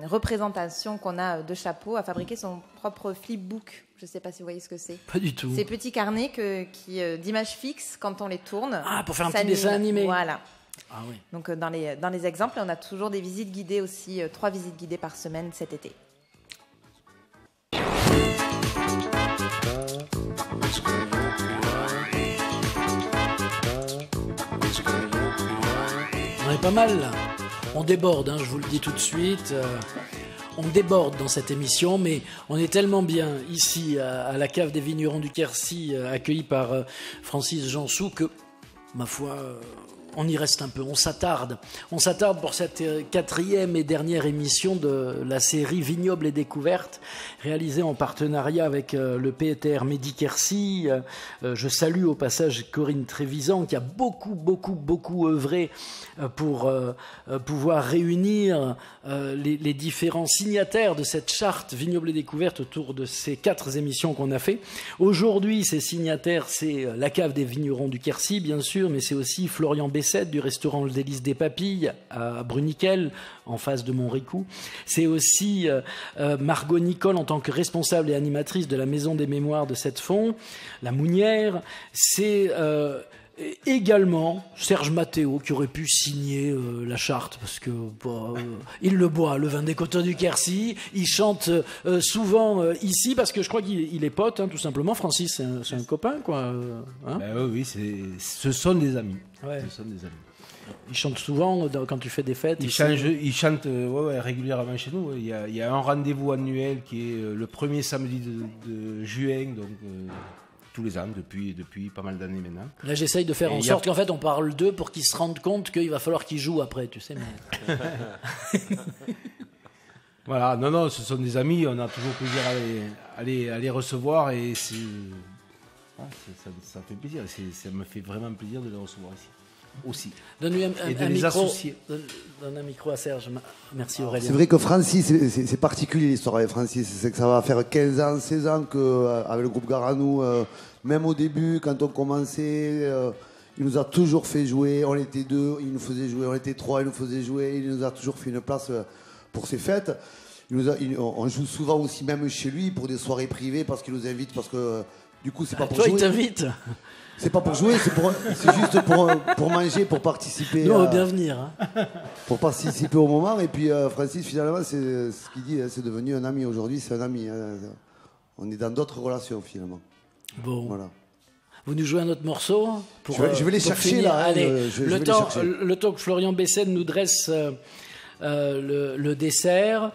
représentations qu'on a de chapeaux, à fabriquer son propre flipbook. Je ne sais pas si vous voyez ce que c'est. Pas du tout. Ces petits carnets d'images fixes, quand on les tourne. Ah, pour faire un petit dessin animé. Voilà. Ah oui. Donc dans les exemples, on a toujours des visites guidées aussi, 3 visites guidées par semaine cet été. On est pas mal là. On déborde, hein, je vous le dis tout de suite. On déborde dans cette émission, mais on est tellement bien ici à la cave des vignerons du Quercy, accueillis par Francis Jansou, que, ma foi, on y reste un peu. On s'attarde pour cette 4e et dernière émission de la série Vignobles et Découvertes, réalisée en partenariat avec le PETR Medi Quercy. Je salue au passage Corinne Trévisan, qui a beaucoup œuvré pour pouvoir réunir les différents signataires de cette charte Vignobles et Découvertes autour de ces 4 émissions qu'on a fait. Aujourd'hui, ces signataires, c'est la cave des vignerons du Quercy, bien sûr, mais c'est aussi Florian Bessette du restaurant Le Délice des Papilles à Bruniquel, en face de Montricou. C'est aussi Margot Nicole en tant que responsable et animatrice de la Maison des Mémoires de Sept-Fonds, la Mounière. C'est également Serge Mathéo qui aurait pu signer la charte, parce que il le boit, le vin des coteaux du Quercy. Il chante souvent ici, parce que je crois qu'il est pote, hein, tout simplement. Francis, c'est un copain, quoi. Hein, oui, ce sont des amis. Ouais. Ce sont des amis. Il chante souvent quand tu fais des fêtes. Il chante régulièrement chez nous. Il y a un rendez-vous annuel qui est le premier samedi de juin, donc tous les ans, depuis pas mal d'années maintenant. Là, j'essaye de faire en sorte qu'en fait, on parle d'eux pour qu'ils se rendent compte qu'il va falloir qu'ils jouent après, tu sais. Mais... Voilà, non, ce sont des amis, on a toujours plaisir à les recevoir et ça fait plaisir. Ça me fait vraiment plaisir de les recevoir ici. Aussi. Donne-lui un les micro. Associer. Donne un micro à Serge. Merci Aurélien. C'est vrai que Francis, c'est particulier l'histoire avec Francis. C'est que ça va faire 15 ans, 16 ans qu'avec le groupe Garanou, même au début, quand on commençait, il nous a toujours fait jouer. On était 2, il nous faisait jouer. On était 3, il nous faisait jouer. Il nous a toujours fait une place pour ses fêtes. On joue souvent aussi même chez lui pour des soirées privées parce qu'il nous invite. Parce que du coup, c'est pas pour jouer. Toi, il t'invite. C'est pas pour jouer, c'est juste pour manger, pour participer. Nous, on veut bien venir. Hein. Pour participer au moment. Et puis Francis, finalement, c'est ce qu'il dit, c'est devenu un ami. Aujourd'hui, c'est un ami. On est dans d'autres relations, finalement. Bon. Voilà. Vous nous jouez un autre morceau je vais les chercher, finir. là. Allez, Le temps que Florian Bessette nous dresse le dessert.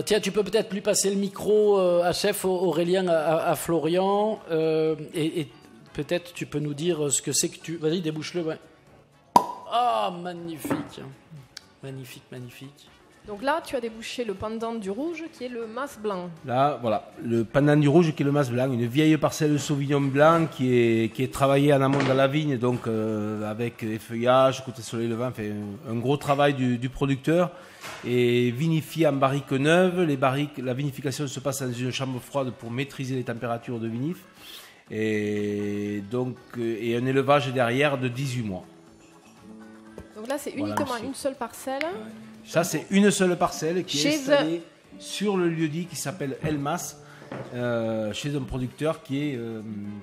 Tiens, tu peux peut-être lui passer le micro à chef Aurélien, à Florian, et peut-être tu peux nous dire ce que c'est que tu... Vas-y, débouche-le. Ouais. Ah, magnifique. Magnifique. Donc là, tu as débouché le pendant du rouge qui est le mas blanc. Là, voilà, le pendant du rouge qui est le mas blanc, une vieille parcelle de Sauvignon blanc qui est travaillée en amont dans la vigne, donc avec effeuillage, côté soleil levant, enfin, un gros travail du producteur, et vinifié en barriques neuves. La vinification se passe dans une chambre froide pour maîtriser les températures de vinif, et un élevage derrière de 18 mois. Donc là, c'est uniquement une seule parcelle. Ça, c'est une seule parcelle qui est installée sur le lieu-dit qui s'appelle Elmas, chez un producteur qui est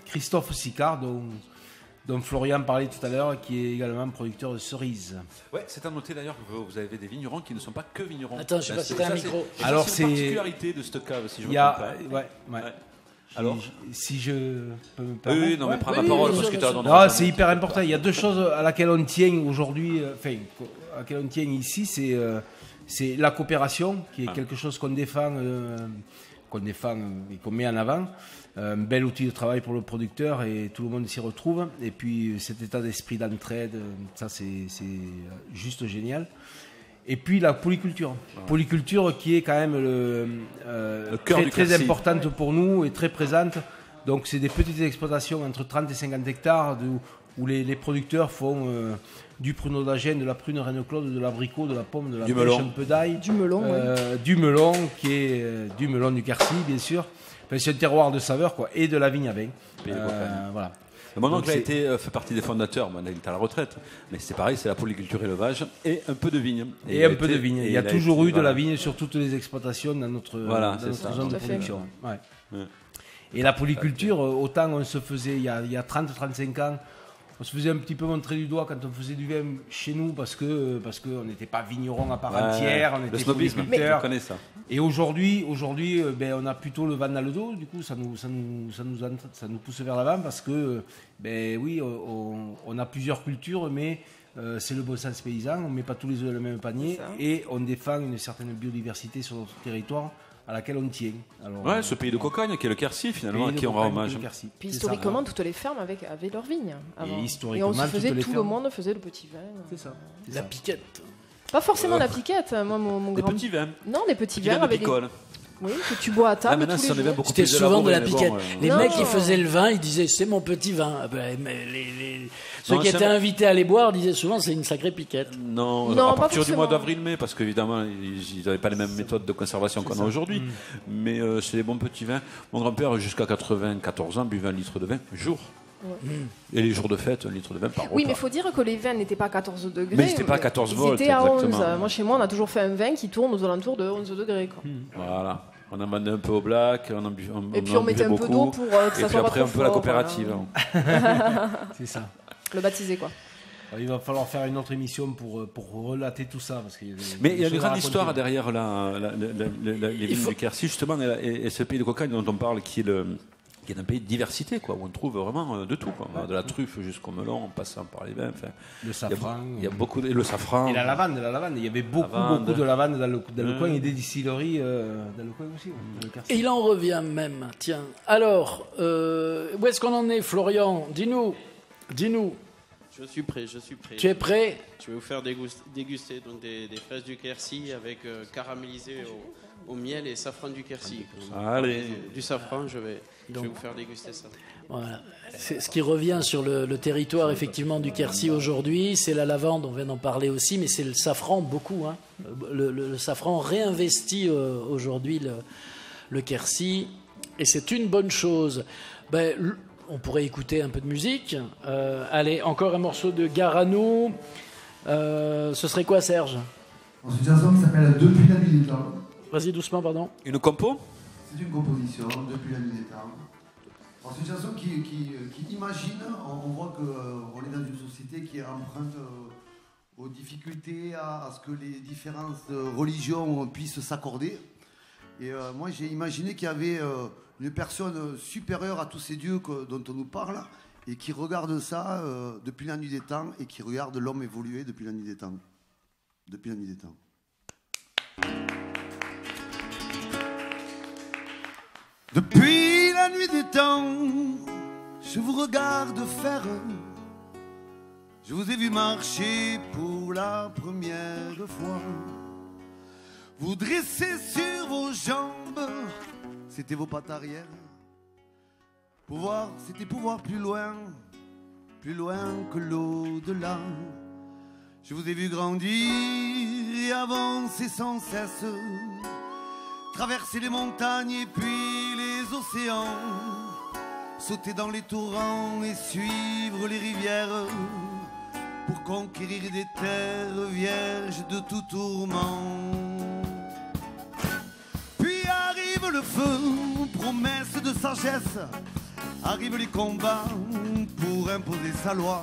Christophe Sicard, dont Florian parlait tout à l'heure, qui est également producteur de cerises. Ouais, c'est à noter d'ailleurs que vous avez des vignerons qui ne sont pas que vignerons. Attends, je sais pas si t'as un micro. Alors, c'est une particularité de cette cave, si je me trompe pas. Ouais. Alors, si je peux me permettre. Oui, non, mais prends la parole parce que tu as donné. Non, c'est hyper important. Il y a deux choses à laquelle on tient aujourd'hui, à laquelle on tient ici, c'est la coopération, qui est quelque chose qu'on défend qu'on défend et qu'on met en avant. Un bel outil de travail pour le producteur et tout le monde s'y retrouve. Et puis cet état d'esprit d'entraide, ça c'est juste génial. Et puis la polyculture. Polyculture qui est quand même très importante pour nous et très présente. Donc c'est des petites exploitations entre 30 et 50 hectares où les producteurs font du pruneau d'Agen, de la prune Reine Claude, de l'abricot, de la pomme, de la pêche, un peu d'ail. Du melon, du melon, qui est du melon du Quercy, bien sûr. Enfin, c'est un terroir de saveur, quoi, et de la vigne à vin. Voilà. Mon oncle fait partie des fondateurs, il est à la retraite, mais c'est pareil, c'est la polyculture élevage et un peu de vigne. Et un peu de vigne. Il y a toujours eu de la vigne sur toutes les exploitations dans notre zone de production. Ouais. Et la polyculture, autant on se faisait il y a 30-35 ans, on se faisait un petit peu montrer du doigt quand on faisait du vin chez nous parce que on n'était pas vigneron à part entière, on était polyculteur. Je connais ça. Et aujourd'hui, on a plutôt le vent dans le dos. Du coup, ça nous pousse vers l'avant parce que, on a plusieurs cultures, mais c'est le bon sens paysan. On ne met pas tous les œufs dans le même panier et on défend une certaine biodiversité sur notre territoire à laquelle on tient. Alors, ce pays de cocagne qui est le Quercy finalement, à qui on rend hommage. Puis historiquement, toutes les fermes avaient leurs vignes. Avant. Et on se faisait, tout le monde faisait le petit vin. C'est ça. La piquette. Pas forcément la piquette. Moi, mon des grand... petits vins. Non, des petits vins avec des... Oui, que tu bois à table tous les jours. C'était souvent de la piquette. Les mecs qui faisaient le vin, ils disaient c'est mon petit vin. Ceux qui étaient invités à les boire disaient souvent c'est une sacrée piquette. Non, à partir du mois d'avril-mai, parce qu'évidemment ils n'avaient pas les mêmes méthodes de conservation qu'on a aujourd'hui. Mais c'est des bons petits vins. Mon grand-père jusqu'à 94 ans buvait 1 litre de vin jour. Et les jours de fête, 1 litre de vin par repas. Oui, mais il faut dire que les vins n'étaient pas à 14 degrés. Mais c'était pas à 14 volts. Ils étaient à 11. Exactement. Moi, chez moi, on a toujours fait un vin qui tourne aux alentours de 11 degrés. Quoi. Voilà. On en vendait un peu au black, et puis on mettait un peu d'eau pour que ça soit pas trop fort. Et puis après un peu la coopérative. Voilà. C'est ça. Le baptiser, quoi. Alors, il va falloir faire une autre émission pour relater tout ça. Parce mais il y a une grande histoire derrière les vignes du Quercy, justement, et ce pays de cocagne dont on parle, qui est un pays de diversité, quoi, où on trouve vraiment de tout, quoi. De la truffe jusqu'au melon, en passant par les vins. Enfin, le safran. Il y a beaucoup et le safran. Et la lavande. Il y avait beaucoup de lavande dans le coin et des distilleries dans le coin aussi. Et il en revient même. Tiens. Alors, où est-ce qu'on en est, Florian ? Dis-nous. Je suis prêt. Tu es prêt ? Je vais vous faire déguster donc des fraises du Quercy avec caramélisées au miel et safran du Quercy. Allez. Du safran, je vais vous faire déguster ça. Voilà. C'est ce qui revient sur le territoire effectivement du Quercy aujourd'hui, c'est la lavande, on vient d'en parler aussi, mais c'est le safran beaucoup. Hein. Le safran réinvestit aujourd'hui le Quercy, et c'est une bonne chose. On pourrait écouter un peu de musique. Allez, encore un morceau de Garanou. Ce serait quoi, Serge ? C'est une chanson qui s'appelle Depuis la nuit des temps. Vas-y, doucement, pardon. Une compo ? C'est une composition, Depuis la nuit des temps. C'est une chanson qui imagine, on voit qu'on est dans une société qui est empreinte aux difficultés, à ce que les différentes religions puissent s'accorder. Et moi, j'ai imaginé qu'il y avait une personne supérieure à tous ces dieux dont on nous parle et qui regarde ça depuis la nuit des temps et qui regarde l'homme évoluer depuis la nuit des temps. Depuis la nuit des temps. Depuis la nuit des temps, je vous regarde faire. Je vous ai vu marcher pour la première fois. Vous dressez sur vos jambes, c'était vos pattes arrière. C'était pour voir plus loin que l'au-delà. Je vous ai vu grandir et avancer sans cesse, traverser les montagnes et puis les océans, sauter dans les torrents et suivre les rivières, pour conquérir des terres vierges de tout tourment. Puis arrive le feu, promesse de sagesse, arrivent les combats pour imposer sa loi.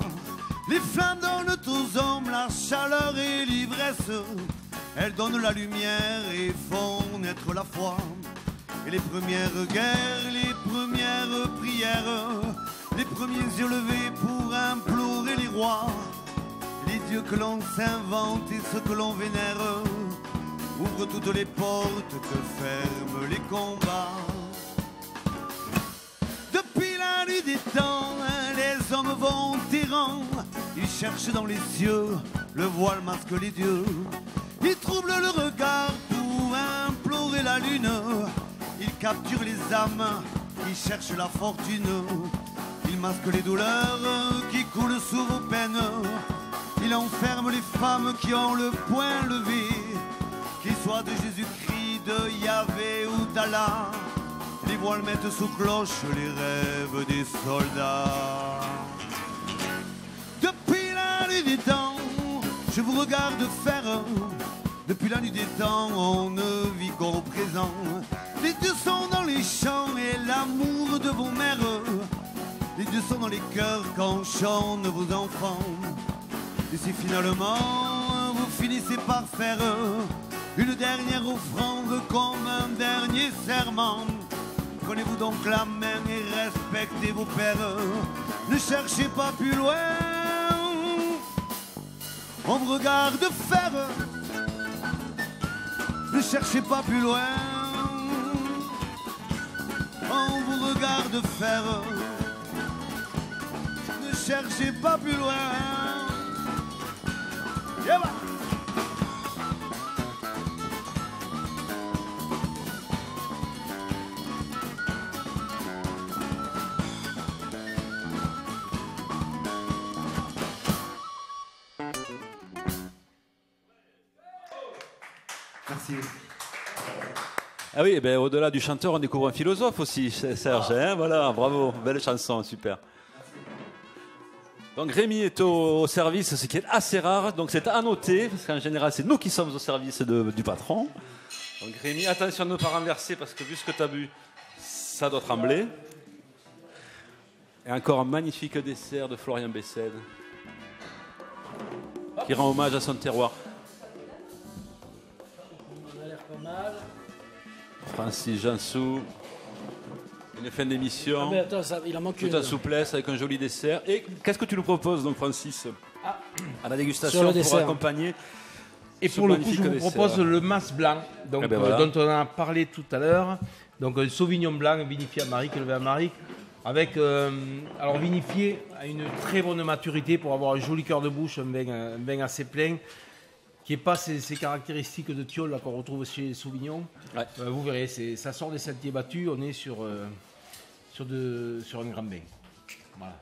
Les flammes donnent aux hommes la chaleur et l'ivresse, elles donnent la lumière et font naître la foi. Et les premières guerres, les premières prières, les premiers yeux levés pour implorer les rois, les dieux que l'on s'invente et ceux que l'on vénère, ouvre toutes les portes que ferment les combats. Depuis la nuit des temps, les hommes vont errant. Ils cherchent dans les cieux, le voile masque les dieux. Ils troublent le regard pour implorer la lune. Ils capturent les âmes qui cherchent la fortune. Ils masquent les douleurs qui coulent sous vos peines. Ils enferment les femmes qui ont le poing levé, qu'ils soient de Jésus-Christ, de Yahvé ou d'Allah. Les voiles mettent sous cloche les rêves des soldats. Depuis la nuit des temps, je vous regarde faire. Depuis la nuit des temps, on ne vit qu'au présent. Les dieux sont dans les champs et l'amour de vos mères. Les dieux sont dans les cœurs quand chantent vos enfants. Et si finalement vous finissez par faire une dernière offrande comme un dernier serment, prenez-vous donc la main et respectez vos pères. Ne cherchez pas plus loin. On vous regarde faire. Ne cherchez pas plus loin. On vous regarde faire. Ne cherchez pas plus loin. Yeah, bah. Merci. Ah oui, ben, au-delà du chanteur, on découvre un philosophe aussi, Serge. Hein, voilà, bravo, belle chanson, super. Donc Rémi est au service, ce qui est assez rare, donc c'est à noter, parce qu'en général, c'est nous qui sommes au service du patron. Donc Rémi, attention à ne pas renverser, parce que vu ce que tu as bu, ça doit trembler. Et encore un magnifique dessert de Florian Bessède, qui rend hommage à son terroir. On a l'air pas mal. Francis Jansou, une fin d'émission. Ah mais attends, il en manque tout une. en souplesse avec un joli dessert. Et qu'est-ce que tu nous proposes donc, Francis, à la dégustation Sur le pour dessert. accompagner Et ce pour le coup, magnifique je vous dessert. propose le Mas Blanc, donc, Eh ben voilà. dont on a parlé tout à l'heure. Donc un Sauvignon Blanc vinifié à Marique, élevé à Marique, avec alors vinifié à une très bonne maturité pour avoir un joli cœur de bouche, un vin assez plein, qui n'est pas ces caractéristiques de tiol là, qu'on retrouve chez les Sauvignons. Ouais. Vous verrez, ça sort des sentiers battus, on est sur un grand vin. Voilà,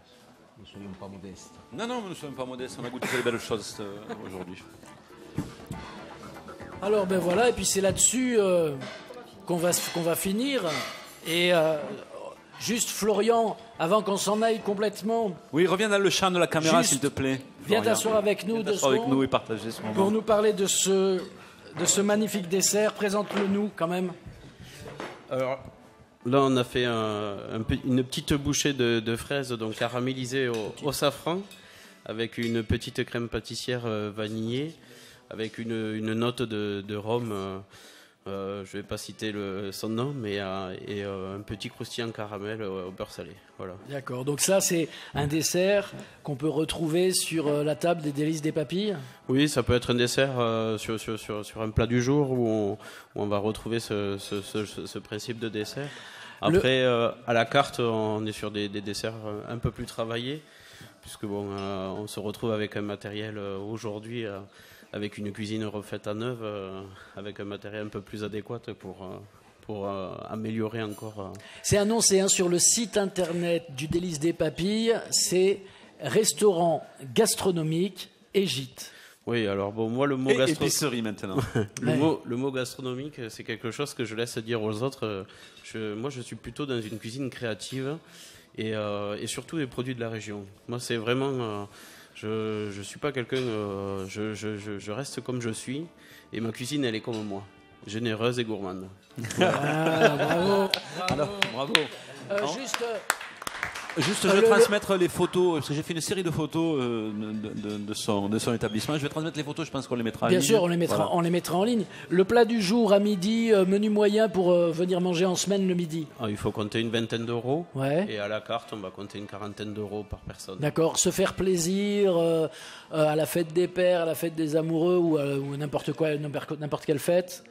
ne soyons pas modestes. Non, nous ne sommes pas modestes, on a goûté des belles choses aujourd'hui. Alors ben voilà, et puis c'est là-dessus qu'on va finir. Et juste Florian, avant qu'on s'en aille complètement, Oui, reviens dans le champ de la caméra, Juste, s'il te plaît. viens Florian. t'asseoir avec nous Viens deux t'asseoir avec secondes nous et partager ce moment. pour nous parler de ce magnifique dessert. Présente-le nous quand même. Alors, là, on a fait une petite bouchée de fraises donc caramélisées au safran, avec une petite crème pâtissière vanillée, avec une note de rhum. Je ne vais pas citer son nom, mais et un petit croustillant caramel au beurre salé. Voilà. D'accord, donc ça c'est un dessert qu'on peut retrouver sur la table des délices des papilles. Oui, ça peut être un dessert sur un plat du jour où on va retrouver ce principe de dessert. Après, à la carte, on est sur des desserts un peu plus travaillés, puisque on se retrouve avec un matériel aujourd'hui, avec une cuisine refaite à neuve, avec un matériel un peu plus adéquat pour améliorer encore. C'est annoncé sur le site internet du Délice des Papilles, c'est restaurant gastronomique et gîte. Oui, alors moi le mot Et épicerie maintenant. le mot gastronomique, c'est quelque chose que je laisse dire aux autres. Moi, je suis plutôt dans une cuisine créative et surtout des produits de la région. Moi, c'est vraiment... je suis pas quelqu'un... je reste comme je suis et ma cuisine, elle est comme moi. Généreuse et gourmande. Ah, bravo, bravo. Alors, bravo. Juste, Juste, je vais transmettre les photos, parce que j'ai fait une série de photos de son établissement. Je vais transmettre les photos, je pense qu'on les mettra en ligne. Bien sûr, on les mettra en ligne. Le plat du jour à midi, menu moyen pour venir manger en semaine le midi. Il faut compter une vingtaine d'euros. Ouais. Et à la carte, on va compter une quarantaine d'euros par personne. D'accord, se faire plaisir à la fête des pères, à la fête des amoureux ou n'importe quoi, n'importe quelle fête.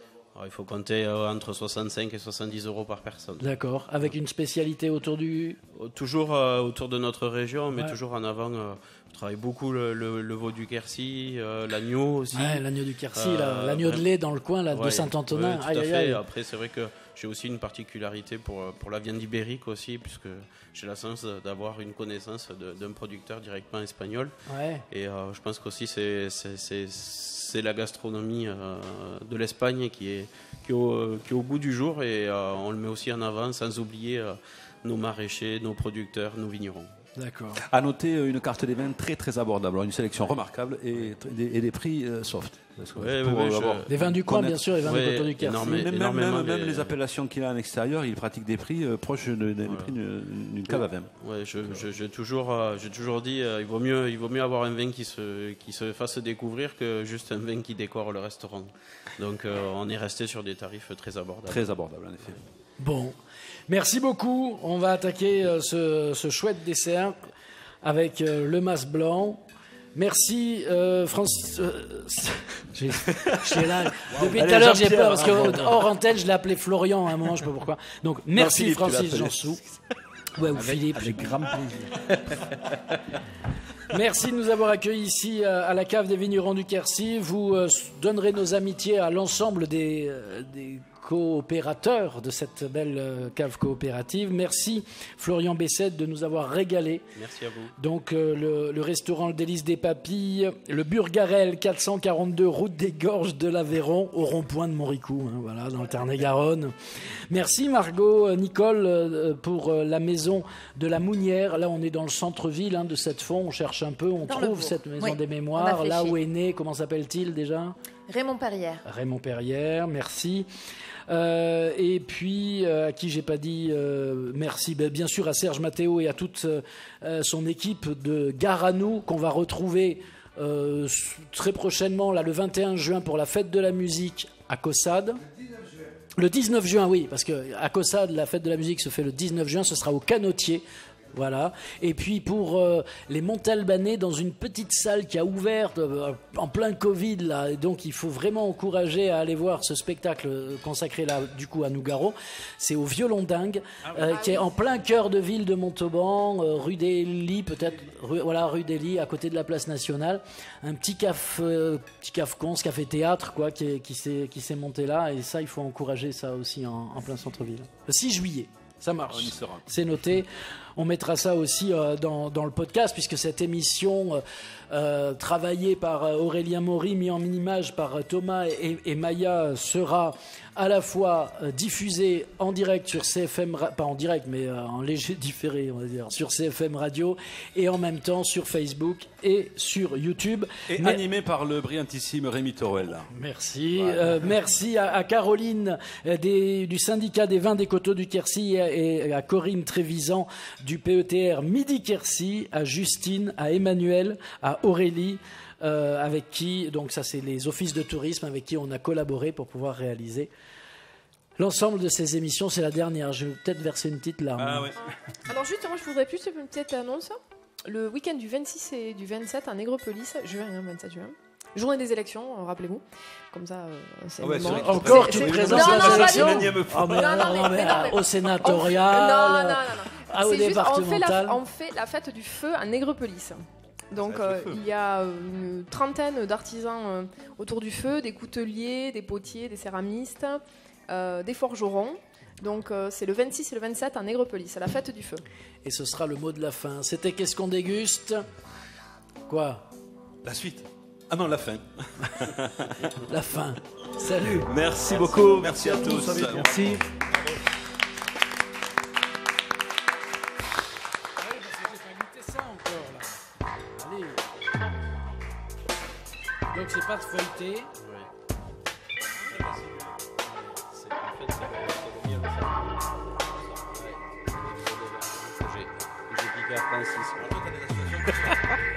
Il faut compter entre 65 et 70 euros par personne. D'accord, avec une spécialité autour du... Toujours autour de notre région, mais toujours en avant. On travaille beaucoup le veau du Quercy, l'agneau aussi. Ouais, l'agneau du Quercy, l'agneau de lait dans le coin là, de Saint-Antonin. Tout à fait. Après, c'est vrai que j'ai aussi une particularité pour la viande ibérique aussi, puisque j'ai la chance d'avoir une connaissance d'un producteur directement espagnol. Ouais. Et je pense qu'aussi c'est la gastronomie de l'Espagne qui est au goût du jour, et on le met aussi en avant, sans oublier nos maraîchers, nos producteurs, nos vignerons. D'accord. À noter une carte des vins très très abordable, une sélection remarquable et des prix soft. Les vins du coin, bien sûr, les vins du coteau du Quercy. Même les appellations qu'il a en extérieur, il pratique des prix proches des prix d'une cave à vin. Ouais, j'ai toujours dit il vaut mieux avoir un vin qui se fasse découvrir que juste un vin qui décore le restaurant. Donc on est resté sur des tarifs très abordables. Très abordables, en effet. Bon, merci beaucoup. On va attaquer ce chouette dessert avec le mas blanc. Merci Francis. J'ai là. Depuis tout à l'heure, j'ai peur parce qu'hors antenne, je l'ai appelé Florian à un moment, je ne sais pas pourquoi. Donc merci Philippe, Francis Jansou. Ouais, ou Philippe. Avec grand plaisir. Merci de nous avoir accueillis ici à la cave des vignerons du Quercy. Vous donnerez nos amitiés à l'ensemble des coopérateurs de cette belle cave coopérative. Merci Florian Bessette de nous avoir régalé. Merci à vous. Donc le restaurant Le Délice des Papilles, le Burgarel 442 route des Gorges de l'Aveyron au rond-point de Montricou, voilà, dans le Tarn-et-Garonne. Merci Margot, Nicole pour la maison de la Mounière. Là on est dans le centre-ville de Cette-Fond, on cherche un peu, on trouve cette maison des mémoires. Là où est né, comment s'appelle-t-il déjà ? Raymond Perrière. Raymond Perrière, merci. Et puis, à qui j'ai pas dit merci, bien sûr à Serge Mathéo et à toute son équipe de Gare à nous, qu'on va retrouver très prochainement, là, le 21 juin, pour la fête de la musique à Caussade. Le 19 juin, oui, parce qu'à Caussade, la fête de la musique se fait le 19 juin, ce sera au Canotier. Voilà. Et puis pour les Montalbanais, dans une petite salle qui a ouvert en plein Covid, là, et donc il faut vraiment encourager à aller voir ce spectacle consacré là, du coup à Nougaro. C'est au Violon Dingue, qui est en plein cœur de ville de Montauban, rue des Lys peut-être, rue des Lys, à côté de la place nationale. Un petit caf cons, café théâtre quoi, qui s'est monté là, et ça il faut encourager ça aussi en plein centre-ville. Le 6 juillet. Ça marche, on y sera. C'est noté. On mettra ça aussi dans le podcast, puisque cette émission, travaillée par Aurélien Maury, mise en mini-image par Thomas et Maya, sera à la fois diffusée en direct sur CFM, pas en direct, mais en léger différé, on va dire, sur CFM Radio, et en même temps sur Facebook et sur YouTube. Et animé par le brillantissime Rémi Torel. Merci. Voilà. Merci à Caroline du syndicat des vins des coteaux du Quercy et à Corinne Trévisan du PETR Midi Quercy, à Justine, à Emmanuel, à Aurélie, avec qui, donc ça c'est les offices de tourisme avec qui on a collaboré pour pouvoir réaliser l'ensemble de ces émissions. C'est la dernière, je vais peut-être verser une petite larme. Ah, ouais. Alors justement, je voudrais plus une petite annonce. Le week-end du 26 et du 27 à Nègrepelisse, juin, 27 juin. Journée des élections, rappelez-vous. Comme ça, c'est encore tu présentes la sélection au sénatorial, au départemental. On fait la fête du feu à Nègrepelisse. Donc il y a une trentaine d'artisans autour du feu, des couteliers, des potiers, des céramistes, des forgerons. Donc c'est le 26 et le 27 à Nègrepelisse, à la fête du feu. Et ce sera le mot de la fin. C'était Qu'est-ce qu'on déguste ? Quoi ? La suite. Ah non, la fin. La fin. Salut. Merci beaucoup. Merci à tous. Merci. Donc c'est pas de feuilleté. J'ai Francis.